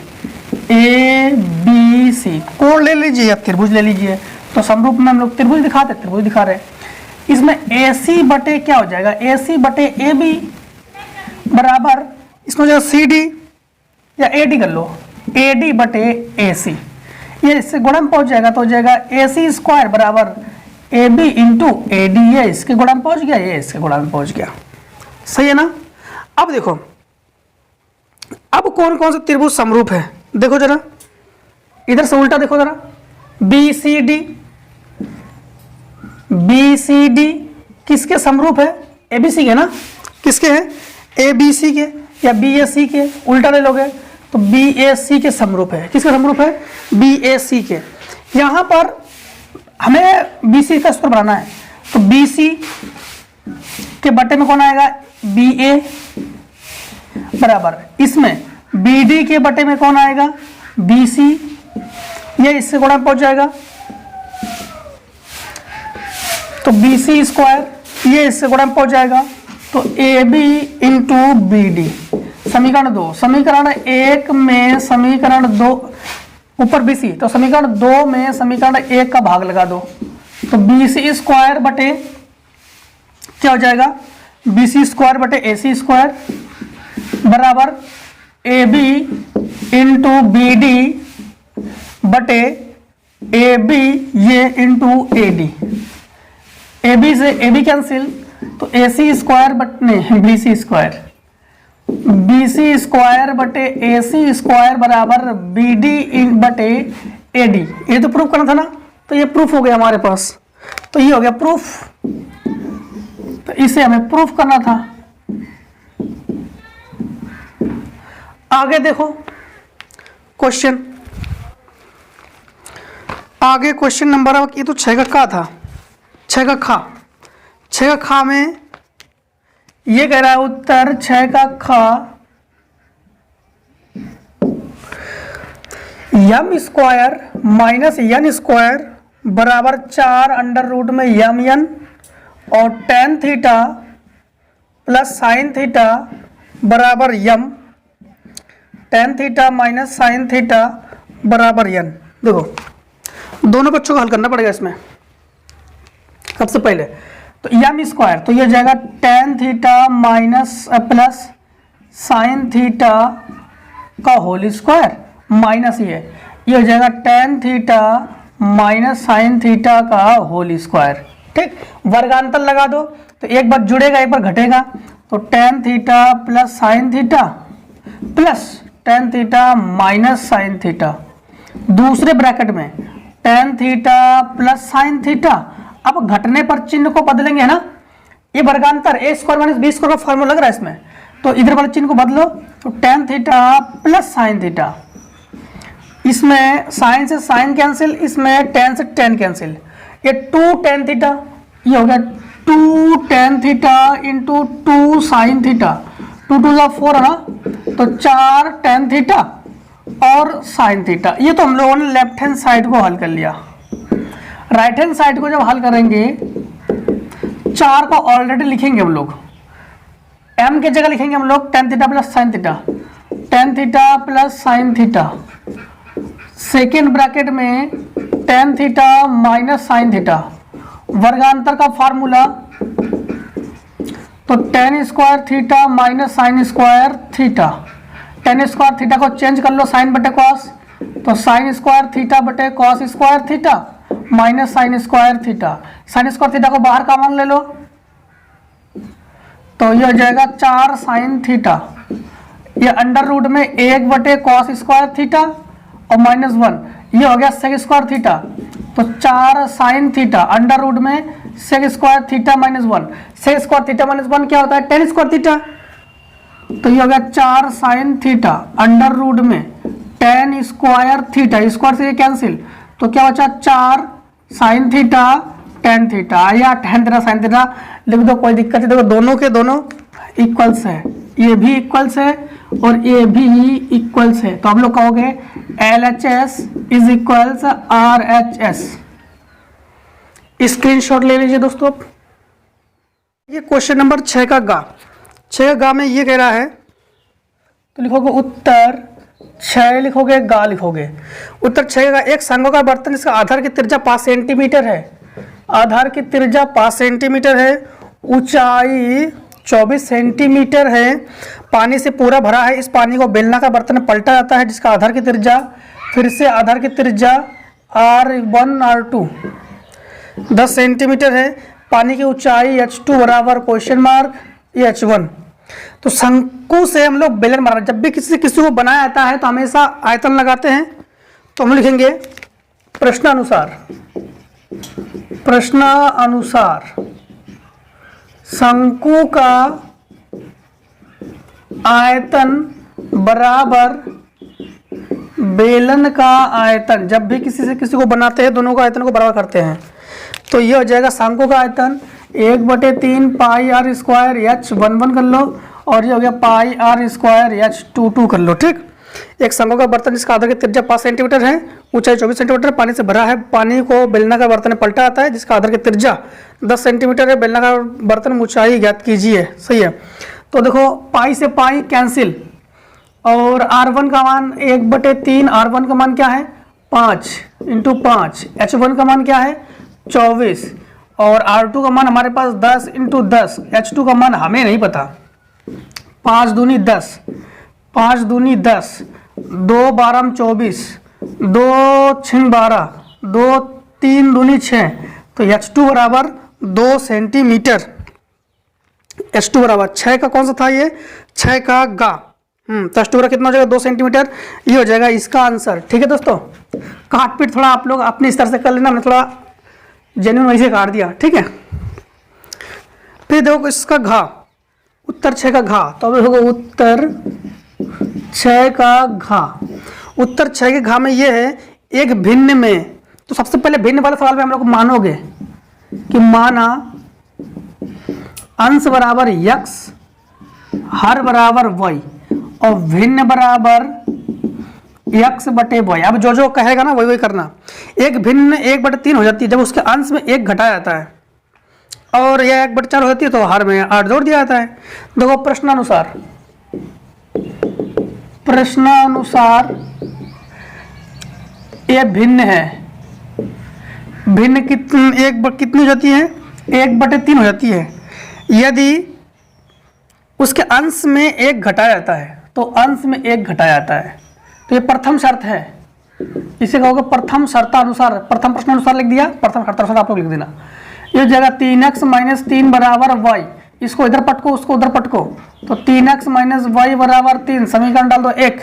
ABC कोण ले लीजिए या त्रिभुज ले लीजिए, तो समरूप में हम लोग त्रिभुज दिखाते, त्रिभुज दिखा रहे हैं। इसमें AC बटे क्या हो जाएगा, AC बटे AB बराबर इसमें जो CD या AD कर लो, AD बटे AC, ये इससे गुणा में पहुंच जाएगा तो हो जाएगा AC स्क्वायर बराबर AB इंटू AD। ये इसके गुणा में पहुंच गया, ये इसके गुणा में पहुंच गया, सही है ना। अब देखो, अब कौन कौन से त्रिभुज समरूप है, देखो जरा इधर से उल्टा देखो जरा, B C D, B C D किसके समरूप है? ए बी सी के ना, किसके हैं? ए बी सी के या बी ए सी के, उल्टा ले लोगे तो बी ए सी के समरूप है। किसके समरूप है? बी ए सी के। यहाँ पर हमें बी सी का स्कोर बनाना है, तो बी सी के बटे में कौन आएगा? बी ए बराबर इसमें बी डी के बटे में कौन आएगा? B C. ये इससे गुणा पहुंच जाएगा तो बी सी स्क्वायर, ये इससे गुणा पहुंच जाएगा तो A B into B D. समीकरण 2, समीकरण 1 में समीकरण 2 ऊपर बी सी, तो समीकरण 2 में समीकरण 1 का भाग लगा दो तो बी सी स्क्वायर बटे क्या हो जाएगा? बी सी स्क्वायर बटे ए सी स्क्वायर बराबर A B into B D बटे ए बी ये into A D. A B से ए बी कैंसिल तो ए सी स्क्वायर बटे B C square, B C square बटे ए सी स्क्वायर बराबर B D बटे A D. ये तो प्रूफ करना था ना, तो ये प्रूफ हो गया हमारे पास, तो ये हो गया प्रूफ। तो इसे हमें प्रूफ करना था। आगे देखो क्वेश्चन, आगे क्वेश्चन नंबर, ये तो 6 का था, 6 का खा, 6 का खा में ये कह रहा है उत्तर 6 का खा M square minus N square बराबर 4 अंडर रूट में यम एन और tan theta plus sine theta बराबर M, tan theta minus sine theta बराबर एन। देखो दोनों बच्चों को हल करना पड़ेगा इसमें। सबसे पहले तो यम स्क्वायर, तो ये जाएगा ten theta minus plus sine theta का होल स्क्वायर माइनस ये हो जाएगा ten theta minus sine theta का होल स्क्वायर। ठीक, वर्गांतर लगा दो तो एक बार जुड़ेगा एक बार घटेगा, तो tan theta plus sine theta plus ten theta minus sine theta, दूसरे ब्रैकेट में tan theta plus sine theta. अब घटने पर चिन्ह को बदलेंगे है ना, ये वर्गांतर ए स्क्वायर माइनस बी स्क्वायर का फॉर्मूला लग रहा है इसमें, तो इधर वाले चिन्ह को बदलो तो tan theta plus sine theta, इसमें साइन से साइन कैंसिल, इसमें टेन से टेन कैंसिल, ये टू टेन थीटा, ये हो गया two tan theta into two sine theta, two two जा 4 है ना, तो 4 टेन थीटा और साइन थीटा। ये तो हम लोगों ने लेफ्ट हैंड साइड को हल कर लिया। राइट हैंड साइड को जब हल करेंगे 4 को ऑलरेडी लिखेंगे हम लोग, m की जगह लिखेंगे हम लोग tan theta plus sine theta, tan theta plus sine theta, second bracket में tan theta minus sine theta, वर्गांतर का फार्मूला तो tan square theta minus sine square theta, tan square theta को चेंज कर लो साइन बटे कॉस, तो sine square theta बटे cos square theta minus sine square theta, sine square theta को बाहर कॉमन ले लो तो ये हो जाएगा 4 साइन थीटा, ये अंडर रूट में 1 बटे कॉस स्क्वायर थीटा और माइनस 1, ये हो गया सेक स्क्वायर थीटा, तो 4 साइन थीटा अंडर रूट में sec square theta minus 1, sec square theta minus 1 क्या होता है? टेन स्क्वायर थीटा, तो ये हो गया 4 साइन थीटा अंडर रूट में टेन स्क्वायर थीटा, स्क्वायर से ये कैंसिल, तो क्या बचा 4 साइन थीटा टेन थीटा, या टेन थीटा साइन थीटा लिख दो, कोई दिक्कत नहीं। देखो दोनों के दोनों इक्वल्स है, ये भी इक्वल्स है और ये भी इक्वल्स है, तो आप लोग कहोगे LHS is equals RHS। Screenshot ले लीजिए दोस्तों। ये क्वेश्चन नंबर 6 का गा, 6 का गा में ये कह रहा है, तो लिखोगे उत्तर 6 लिखोगे, गा लिखोगे। उत्तर 6 का एक संघों का बर्तन इसका आधार की त्रिज्या 5 सेंटीमीटर है, आधार की त्रिज्या 5 सेंटीमीटर है, ऊंचाई 24 सेंटीमीटर है, पानी से पूरा भरा है, इस पानी को बेलना का बर्तन में पलटा जाता है जिसका आधार की त्रिज्या, फिर से आधार की त्रिज्या R1 R2 10 सेंटीमीटर है, पानी की ऊंचाई h2 बराबर क्वेश्चन मार्क h1। तो शंकु से हम लोग बेलन बनाना, जब भी किसी को बनाया जाता है तो हमेशा आयतन लगाते हैं, तो हम लिखेंगे प्रश्नानुसार शंकु का आयतन बराबर बेलन का आयतन। जब भी किसी से किसी को बनाते हैं दोनों का आयतन को बराबर करते हैं। तो ये हो जाएगा शंकु का आयतन 1/3 पाई आर स्क्वायर H11 कर लो, और ये हो गया पाई आर स्क्वायर H22 कर लो। ठीक, एक शंकु का बर्तन जिसका आधार की त्रिज्या 5 सेंटीमीटर है, ऊंचाई 24 सेंटीमीटर, पानी से भरा है। पानी को बेलनाकार बर्तन में पलटा आता है जिसका आधार की त्रिज्या 10 सेंटीमीटर है। बेलनाकार बर्तन में ऊंचाई ज्ञात कीजिए। सही है। तो देखो पाई से पाई कैंसिल, और R1 का मान 1/3, R1 का मान क्या है 5 × 5, H1 का मान क्या है 24, और R2 का मान हमारे पास 10 × 10, H2 का मान हमें नहीं पता। 5 दूनी 10, 5 दूनी 10, 2 12 24, 2 6 12, 2 3 दूनी 6, तो H2 बराबर 2 सेंटीमीटर। H2 बराबर 6 का कौन सा था ये, 6 का गा। तो H2 बराबर कितना हो जाएगा 2 सेंटीमीटर। ये हो जाएगा इसका आंसर। ठीक है दोस्तों, काट पीट थोड़ा आप लोग अपने स्तर से कर लेना, मैं थोड़ा जेन्युइन वैसे काट दिया। ठीक है, फिर देखो इसका घा, उत्तर 6 का घा। तो अब देखो उत्तर 6 का घा, उत्तर 6 के घा में ये है एक भिन्न में। तो सबसे पहले भिन्न वाले सवाल में हम लोग मानोगे कि माना अंश बराबर x, हर बराबर y, और भिन्न बराबर x/y। अब जो जो कहेगा ना वही वही करना। एक भिन्न 1/3 हो जाती है जब उसके अंश में 1 घटाया जाता है, और यह 1/4 हो जाती है तो हर में 8 जोड़ दिया जाता है। देखो प्रश्नानुसार यह भिन्न है। भिन्न कितनी हो जाती है 1/3 हो जाती है। यदि उसके अंश में 1 घटाया जाता है तो अंश में 1 घटाया जाता है। तो ये प्रथम शर्त है, इसे कहोगे प्रथम शर्तानुसार। प्रथम प्रश्नानुसार लिख दिया, प्रथम शर्तानुसार आप लोग लिख देना। ये जगह 3x - 3 बराबर y, इसको इधर पटको उसको उधर पटको, तो 3x - y बराबर 3, समीकरण डाल दो 1।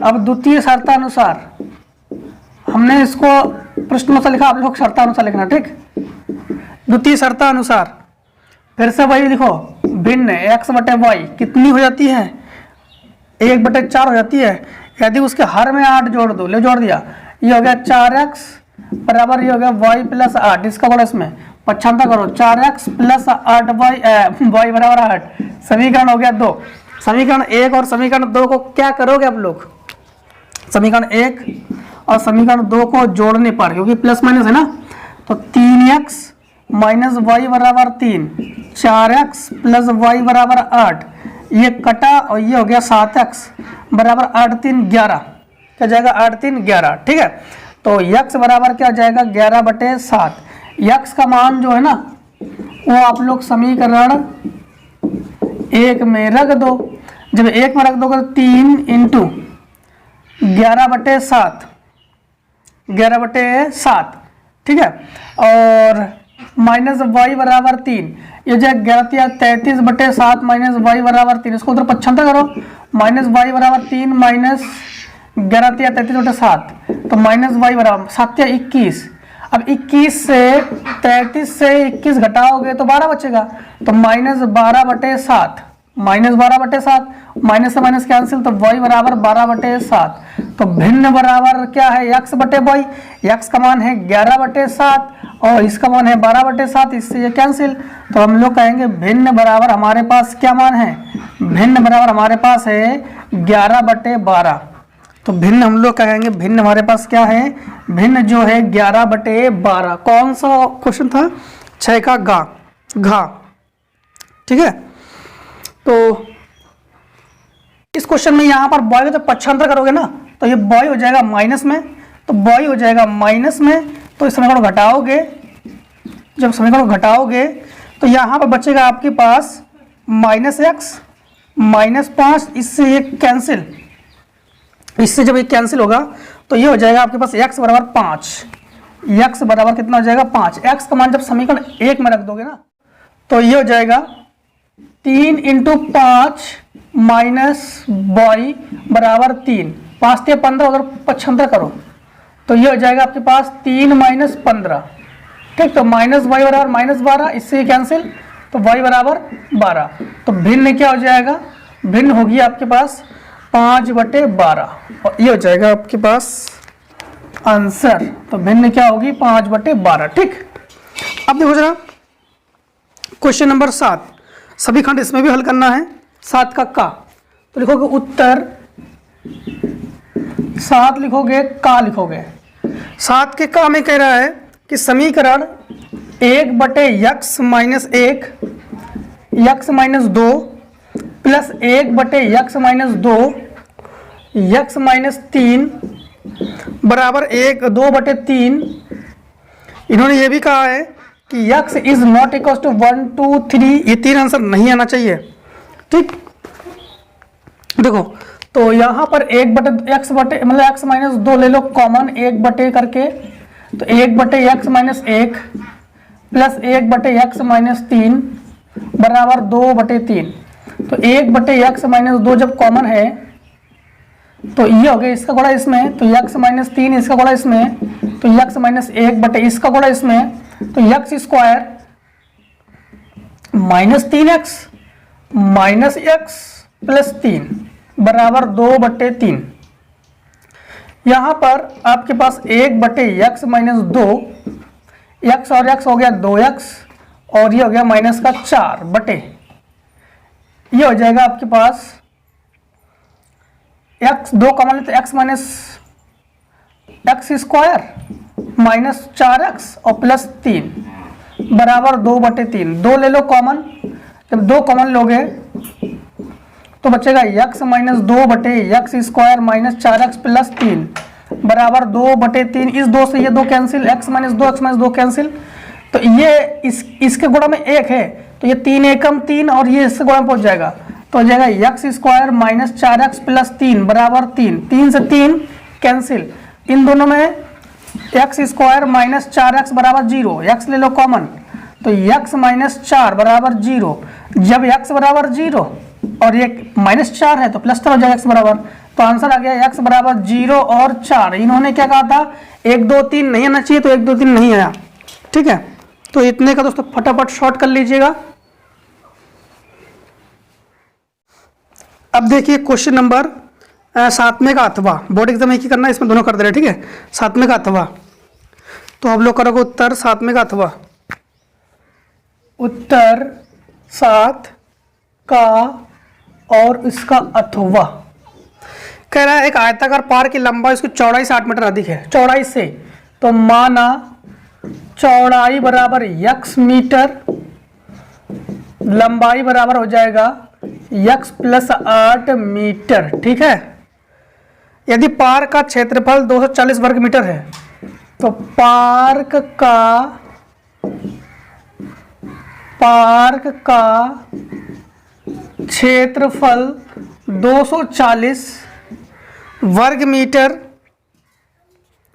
अब द्वितीय शर्तानुसार, हमने इसको प्रश्नानुसार लिखा, आप लोग शर्तानुसार लिखना। ठीक, द्वितीय शर्तानुसार फिर से वही लिखो, भिन्न x/y कितनी हो जाती है 1/4 हो जाती है। यदि उसके हर में 8 जोड़ दो, ले जोड़ दिया, ये हो गया 4x बराबर, ये हो गया y + 8, इसका बोलो इसमें पक्षांतर करो, 4x + 8y y बराबर 8। समीकरण हो गया 2। समीकरण 1 और समीकरण 2 को क्या करोगे आप लोग, समीकरण 1 और समीकरण 2 को जोड़ने पर, क्योंकि प्लस माइनस है ना, तो 3x - y बराबर 3, 4x + y बराबर 8, ये कटा और ये हो गया 7x बराबर 8 3 11, क्या जाएगा 8 3 11। ठीक है, तो x बराबर क्या जाएगा 11/7। x का मान जो है ना वो आप लोग समीकरण 1 में रख दो। जब 1 में रख दोगे तो 3 × 11/7, 11/7। ठीक है, और -y बराबर 3, ये जो 33/7 -y बराबर 3, इसको उधर पक्षांतर करो, -y बराबर 3 -1133/7, तो -y बराबर 7 या 21। अब 21 से 33 से 21 घटाओगे तो 12 बचेगा, तो -12/7, -12/7, माइनस से माइनस कैंसिल, तो y बराबर 12/7। तो भिन्न बराबर क्या है x/y, x का मान है 11/7 और इसका मान है 12/7, इससे ये कैंसिल। तो हम लोग कहेंगे भिन्न बराबर हमारे पास क्या मान है, भिन्न बराबर हमारे पास है 11/12। तो भिन्न हम लोग कहेंगे भिन्न हमारे पास क्या है, भिन्न जो है 11/12। कौन सा क्वेश्चन था, 6 का घा। ठीक है, तो इस क्वेश्चन में यहाँ पर बॉय का जब पक्षांतर करोगे ना तो ये बॉय हो जाएगा माइनस में, तो बॉय हो जाएगा माइनस में, तो इस समीकरण को घटाओगे, जब समीकरण को घटाओगे तो यहाँ पर बचेगा आपके पास -x -5, इससे ये कैंसिल, इससे जब ये कैंसिल होगा तो ये हो जाएगा आपके पास x बराबर 5, x बराबर कितना हो जाएगा 5। x का मान जब समीकरण 1 में रख दोगे ना तो ये हो जाएगा 3 × 5 - y बराबर 3, 5 × 15 अगर पक्षांतर करो तो ये हो जाएगा आपके पास 3 माइनस 15, ठीक। तो माइनस वाई बराबर माइनस 12, इससे कैंसिल, तो वाई बराबर 12। तो भिन्न क्या हो जाएगा, भिन्न होगी आपके पास 5/12, और ये हो जाएगा आपके पास आंसर। तो भिन्न क्या होगी 5/12, ठीक। अब देखो जरा क्वेश्चन नंबर 7, सभी खंड इसमें भी हल करना है। 7 का, तो लिखोगे उत्तर, 7 लिखोगे, का लिखोगे। 7 के का में कह रहा है कि समीकरण 1/x minus 1 x minus 2 plus 1/x minus 2 x minus 3 बराबर 2/3। इन्होंने ये भी कहा है कि x is not equal to 1 2 3, ये 3 आंसर नहीं आना चाहिए, ठीक। देखो तो यहाँ पर 1/x मतलब x माइनस 2 ले लो कॉमन, 1 करके, तो 1/x minus 1 plus 1/x minus 3 बराबर 2/3। तो 1/x माइनस 2 जब कॉमन है तो ये हो गया इसका गुणा इसमें, तो x माइनस 3 इसका गुणा इसमें, तो x माइनस 1 इसका गुणा इसमें, तो x square minus 3x minus x plus 3 बराबर 2/3। यहाँ पर आपके पास 1/x माइनस 2, x और x हो गया 2x, और ये हो गया माइनस का 4 बटे, ये हो जाएगा आपके पास x 2 कॉमन ले तो x minus x square minus 4x और प्लस 3 बराबर 2/3। 2 ले लो कॉमन, जब 2 कॉमन लोगे तो बचेगा x minus 2/x square minus 4x plus 3 बराबर 2/3। इस 2 से ये 2 कैंसिल, x माइनस 2 कैंसिल, तो ये इसके गुणा में 1 है, तो ये 3 एकम 3 और ये इससे गुणा में पहुंच जाएगा, तो हो जाएगा x square minus 4x plus 3 बराबर 3। 3 से 3 कैंसिल, इन दोनों में x स्क्वायर माइनस 4x बराबर 0, x ले लो कॉमन, तो x माइनस 4 बराबर 0। जब x बराबर 0 और ये माइनस 4 है तो प्लस 4 हो जाएगा x बराबर, तो आंसर आ गया x बराबर 0 और 4। इन्होंने क्या कहा था 1 2 3 नहीं आना चाहिए, तो 1 2 3 नहीं आया, ठीक है। तो इतने का दोस्तों फटाफट शॉर्ट कर लीजिएगा। अब देखिए क्वेश्चन नंबर 7 का अथवा, बोर्ड एग्जाम एक ही करना है, इसमें दोनों कर दे रहे, ठीक है। 7 का अथवा, तो हम लोग करोगे उत्तर 7 का अथवा, उत्तर 7 का और इसका अथवा कह रहा है एक आयताकार पार की लंबाई उसकी चौड़ाई से 8 मीटर अधिक है, चौड़ाई से, तो माना चौड़ाई बराबर x मीटर, लंबाई बराबर हो जाएगा x प्लस 8 मीटर, ठीक है। यदि पार्क का क्षेत्रफल 240 वर्ग मीटर है, तो पार्क का क्षेत्रफल 240 वर्ग मीटर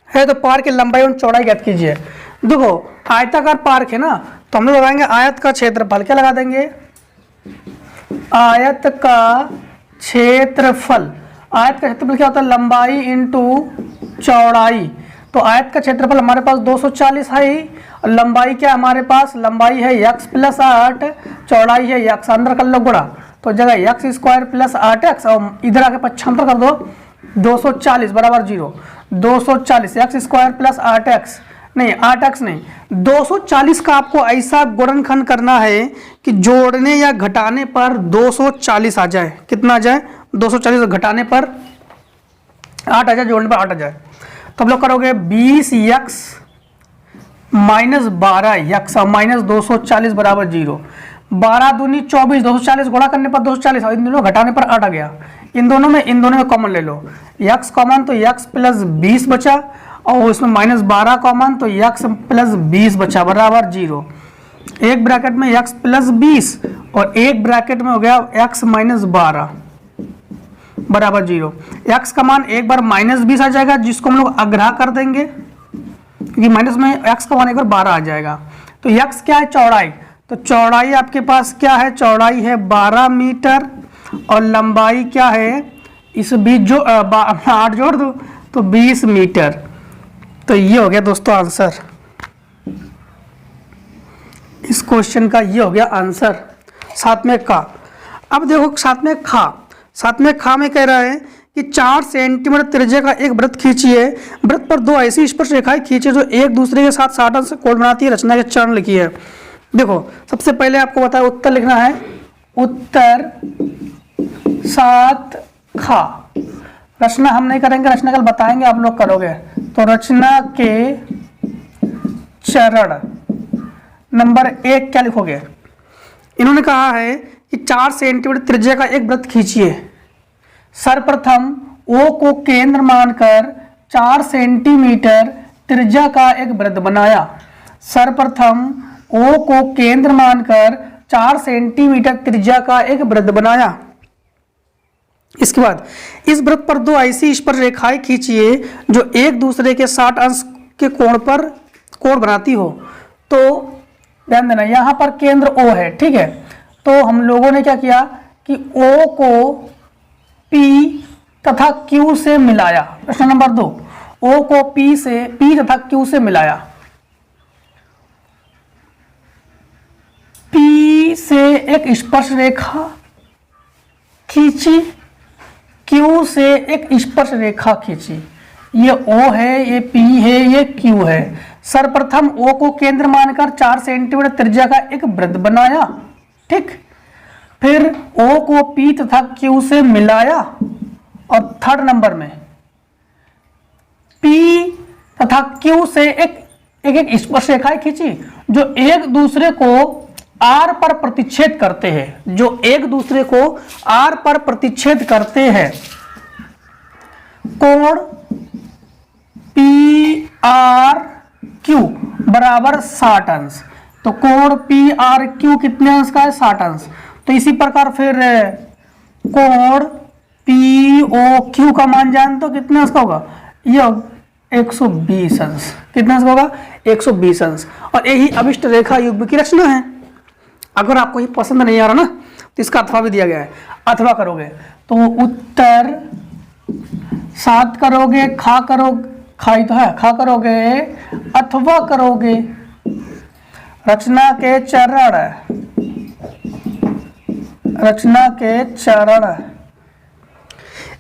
है, तो पार्क की लंबाई और चौड़ाई ज्ञात कीजिए। देखो आयताकार पार्क है ना, तो हम लोग लगाएंगे आयत का क्षेत्रफल, क्या लगा देंगे, आयत का क्षेत्रफल। आयत का क्षेत्रफल क्या होता है, लंबाई इंटू चौड़ाई, तो आयत का क्षेत्रफल हमारे पास 240 है ही, और लंबाई क्या हमारे पास, लंबाई है x प्लस 8, चौड़ाई है x, अंदर कर लो गुणा, तो जगह x स्क्वायर प्लस 8x, और इधर आके पक्षांतर कर दो 240 बराबर 0, 240 x स्क्वायर प्लस 8x, नहीं 8x नहीं, 240 का आपको ऐसा गुणनखंड करना है कि जोड़ने या घटाने पर 240 आ जाए। कितना आ जाए, 240 घटाने पर 8 आ जाए, जोड़ने पर 8 आ जाए। तो आप लोग करोगे 20x माइनस 12x माइनस 240 बराबर 0, 12 दूनी 24, 240 गुणा करने पर 240, इन दोनों घटाने पर 8 आ गया। इन दोनों में कॉमन ले लो, x कॉमन तो x प्लस 20 बचा, और इसमें माइनस 12 कॉमन तो x प्लस 20 बचा बराबर 0। एक ब्रैकेट में x प्लस 20 और एक ब्रैकेट में हो गया x माइनस 12 बराबर 0। x का मान एक बार माइनस 20 आ जाएगा, जिसको हम लोग अग्रह कर देंगे, क्योंकि माइनस में x का मान एक बार 12 आ जाएगा। तो x क्या है, चौड़ाई, तो चौड़ाई आपके पास क्या है, चौड़ाई है 12 मीटर, और लंबाई क्या है, इस बीच जो 8 जोड़ दो तो 20 मीटर। तो ये हो गया दोस्तों आंसर, इस क्वेश्चन का ये हो गया आंसर। साथ में का, अब देखो साथ में खा में कह रहा है कि 4 सेंटीमीटर त्रिज्या का एक वृत्त खींचिए, वृत्त पर 2 ऐसी स्पर्श रेखाएं खींचिए जो एक दूसरे के साथ 60 अंश कोण बनाती है, रचना के चरण लिखिए। देखो सबसे पहले आपको बताया उत्तर लिखना है, उत्तर 7 खा। रचना हम नहीं करेंगे, रचना कल बताएंगे, आप लोग करोगे। तो रचना के चरण नंबर 1 क्या लिखोगे? इन्होंने कहा है कि 4 सेंटीमीटर त्रिज्या का एक वृत्त खींचिए। सर्वप्रथम O को केंद्र मानकर 4 सेंटीमीटर त्रिज्या का एक वृत्त बनाया। सर्वप्रथम O को केंद्र मानकर 4 सेंटीमीटर त्रिज्या का एक वृत्त बनाया। इसके बाद इस वृत्त पर 2 ऐसी स्पर्श रेखाएं खींचिए जो एक दूसरे के 60 अंश के कोण बनाती हो। तो ध्यान देना, यहां पर केंद्र O है, ठीक है। तो हम लोगों ने क्या किया कि O को P तथा Q से मिलाया। प्रश्न नंबर 2, O को P तथा Q से मिलाया। P से एक स्पर्श रेखा खींची, Q से एक स्पर्श रेखा खींची। ये O है, ये P है, ये Q है। सर्वप्रथम O को केंद्र मानकर 4 सेंटीमीटर त्रिज्या का एक वृत्त बनाया, ठीक। फिर O को P तथा Q से मिलाया और थर्ड नंबर में P तथा Q से एक स्पर्श रेखाएं खींची जो एक दूसरे को R पर प्रतिच्छेद करते हैं, जो एक दूसरे को R पर प्रतिच्छेद करते हैं। कोण PRQ बराबर 60 अंश। तो कोण PRQ कितने अंश का है? 60 अंश। तो इसी प्रकार फिर कोण POQ का मान जान तो कितने अंश का होगा? यह 120 अंश। कितने अंश का होगा? 120 अंश। और यही अभिष्ट रेखा युग्म की रचना है। अगर आपको ये पसंद नहीं आ रहा ना तो इसका अथवा भी दिया गया है, अथवा करोगे तो उत्तर 7 करोगे, खाई तो है, खा करोगे अथवा करोगे। रचना के चरण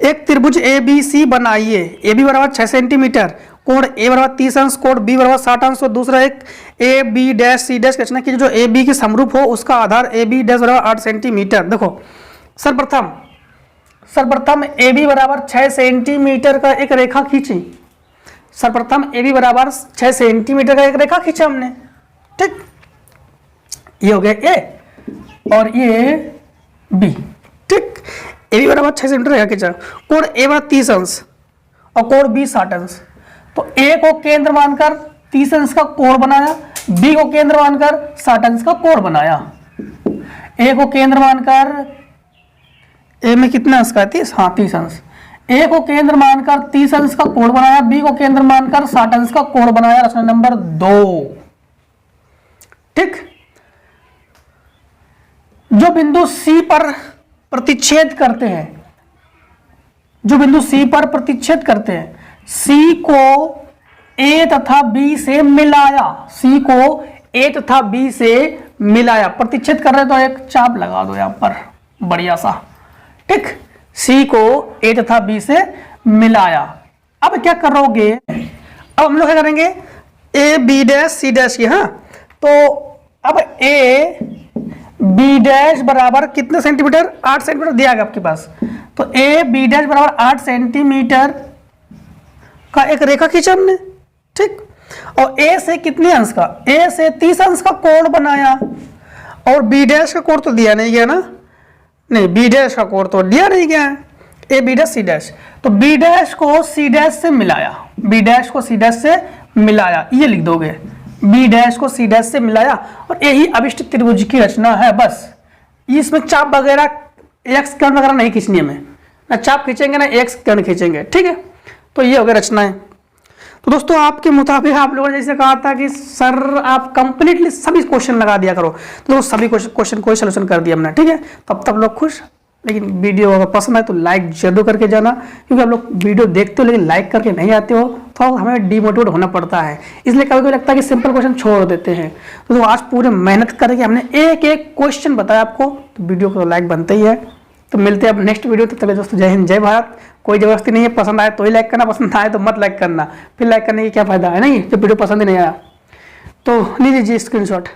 एक त्रिभुज ABC बनाइए। AB बराबर 6 सेंटीमीटर, कोण A बराबर 30 अंश, कोण B बराबर 60 अंश और दूसरा एक AB' C' रचना कीजिए जो AB के समरूप हो, उसका आधार AB' बराबर 8 सेंटीमीटर। देखो सर्वप्रथम AB बराबर 6 सेंटीमीटर का एक रेखा खींची। सर्वप्रथम AB बराबर 6 सेंटीमीटर का एक रेखा खींचा हमने, ठीक। ये हो गया A और ये B, ठीक। AB बराबर 6 सेंटीमीटर रेखा खींचा, कोण A बराबर 30 अंश और कोण B 60 अंश। तो A को केंद्र मानकर 30 अंश का कोण बनाया, B को केंद्र मानकर 60 अंश का कोण बनाया। A को केंद्र मानकर, A में कितना अंश का है? 30, हाँ 30 अंश। A को केंद्र मानकर 30 अंश का कोण बनाया, B को केंद्र मानकर 60 अंश का कोण बनाया। रचना नंबर 2, ठीक। जो बिंदु C पर प्रतिच्छेद करते हैं, C को A तथा B से मिलाया। प्रतिच्छेद कर रहे तो एक चाप लगा दो यहां पर बढ़िया सा, ठीक। C को A तथा B से मिलाया। अब क्या करोगे? अब हम लोग क्या करेंगे? AB' C' हाँ। तो अब AB' बराबर कितने सेंटीमीटर? 8 सेंटीमीटर दिया गया आपके पास। तो AB' बराबर 8 सेंटीमीटर का एक रेखा खींचा हमने, ठीक। और A से कितने अंश का? A से 30 अंश का कोण बनाया। और B' का कोण तो दिया नहीं गया ना, नहीं B' का कोण तो दिया नहीं गया है, AB' C'। तो B' को C' से मिलाया, ये लिख दोगे, B' को C' से मिलाया। और यही अभिष्ट त्रिभुज की रचना है। बस इसमें चाप वगैरह एक्स किरण वगैरह नहीं खींचनी हमें, ना चाप खींचेंगे ना एक्स किरण खींचेंगे, ठीक है। तो ये हो गया रचनाएं। तो दोस्तों आपके मुताबिक आप लोगों ने जैसे कहा था कि सर आप कंप्लीटली सभी क्वेश्चन लगा दिया करो, तो सभी क्वेश्चन को सोल्यूशन कर दिया हमने, ठीक है। तब लोग खुश। लेकिन वीडियो अगर पसंद आए तो लाइक जरूर करके जाना, क्योंकि आप लोग वीडियो देखते हो लेकिन लाइक करके नहीं आते हो, थोड़ा हमें डिमोटिवेट होना पड़ता है, इसलिए कभी कभी लगता है कि सिंपल क्वेश्चन छोड़ देते हैं। तो आज पूरे मेहनत करके हमने एक एक क्वेश्चन बताया आपको, तो वीडियो को लाइक बनता ही है। तो मिलते हैं अब नेक्स्ट वीडियो, तब तक दोस्तों जय हिंद जय भारत। कोई जबरदस्ती नहीं है, पसंद आए तो ही लाइक करना, पसंद आए तो मत लाइक करना, फिर लाइक करने की क्या फायदा है, नहीं जब वीडियो पसंद ही नहीं आया। तो लीजिए स्क्रीनशॉट।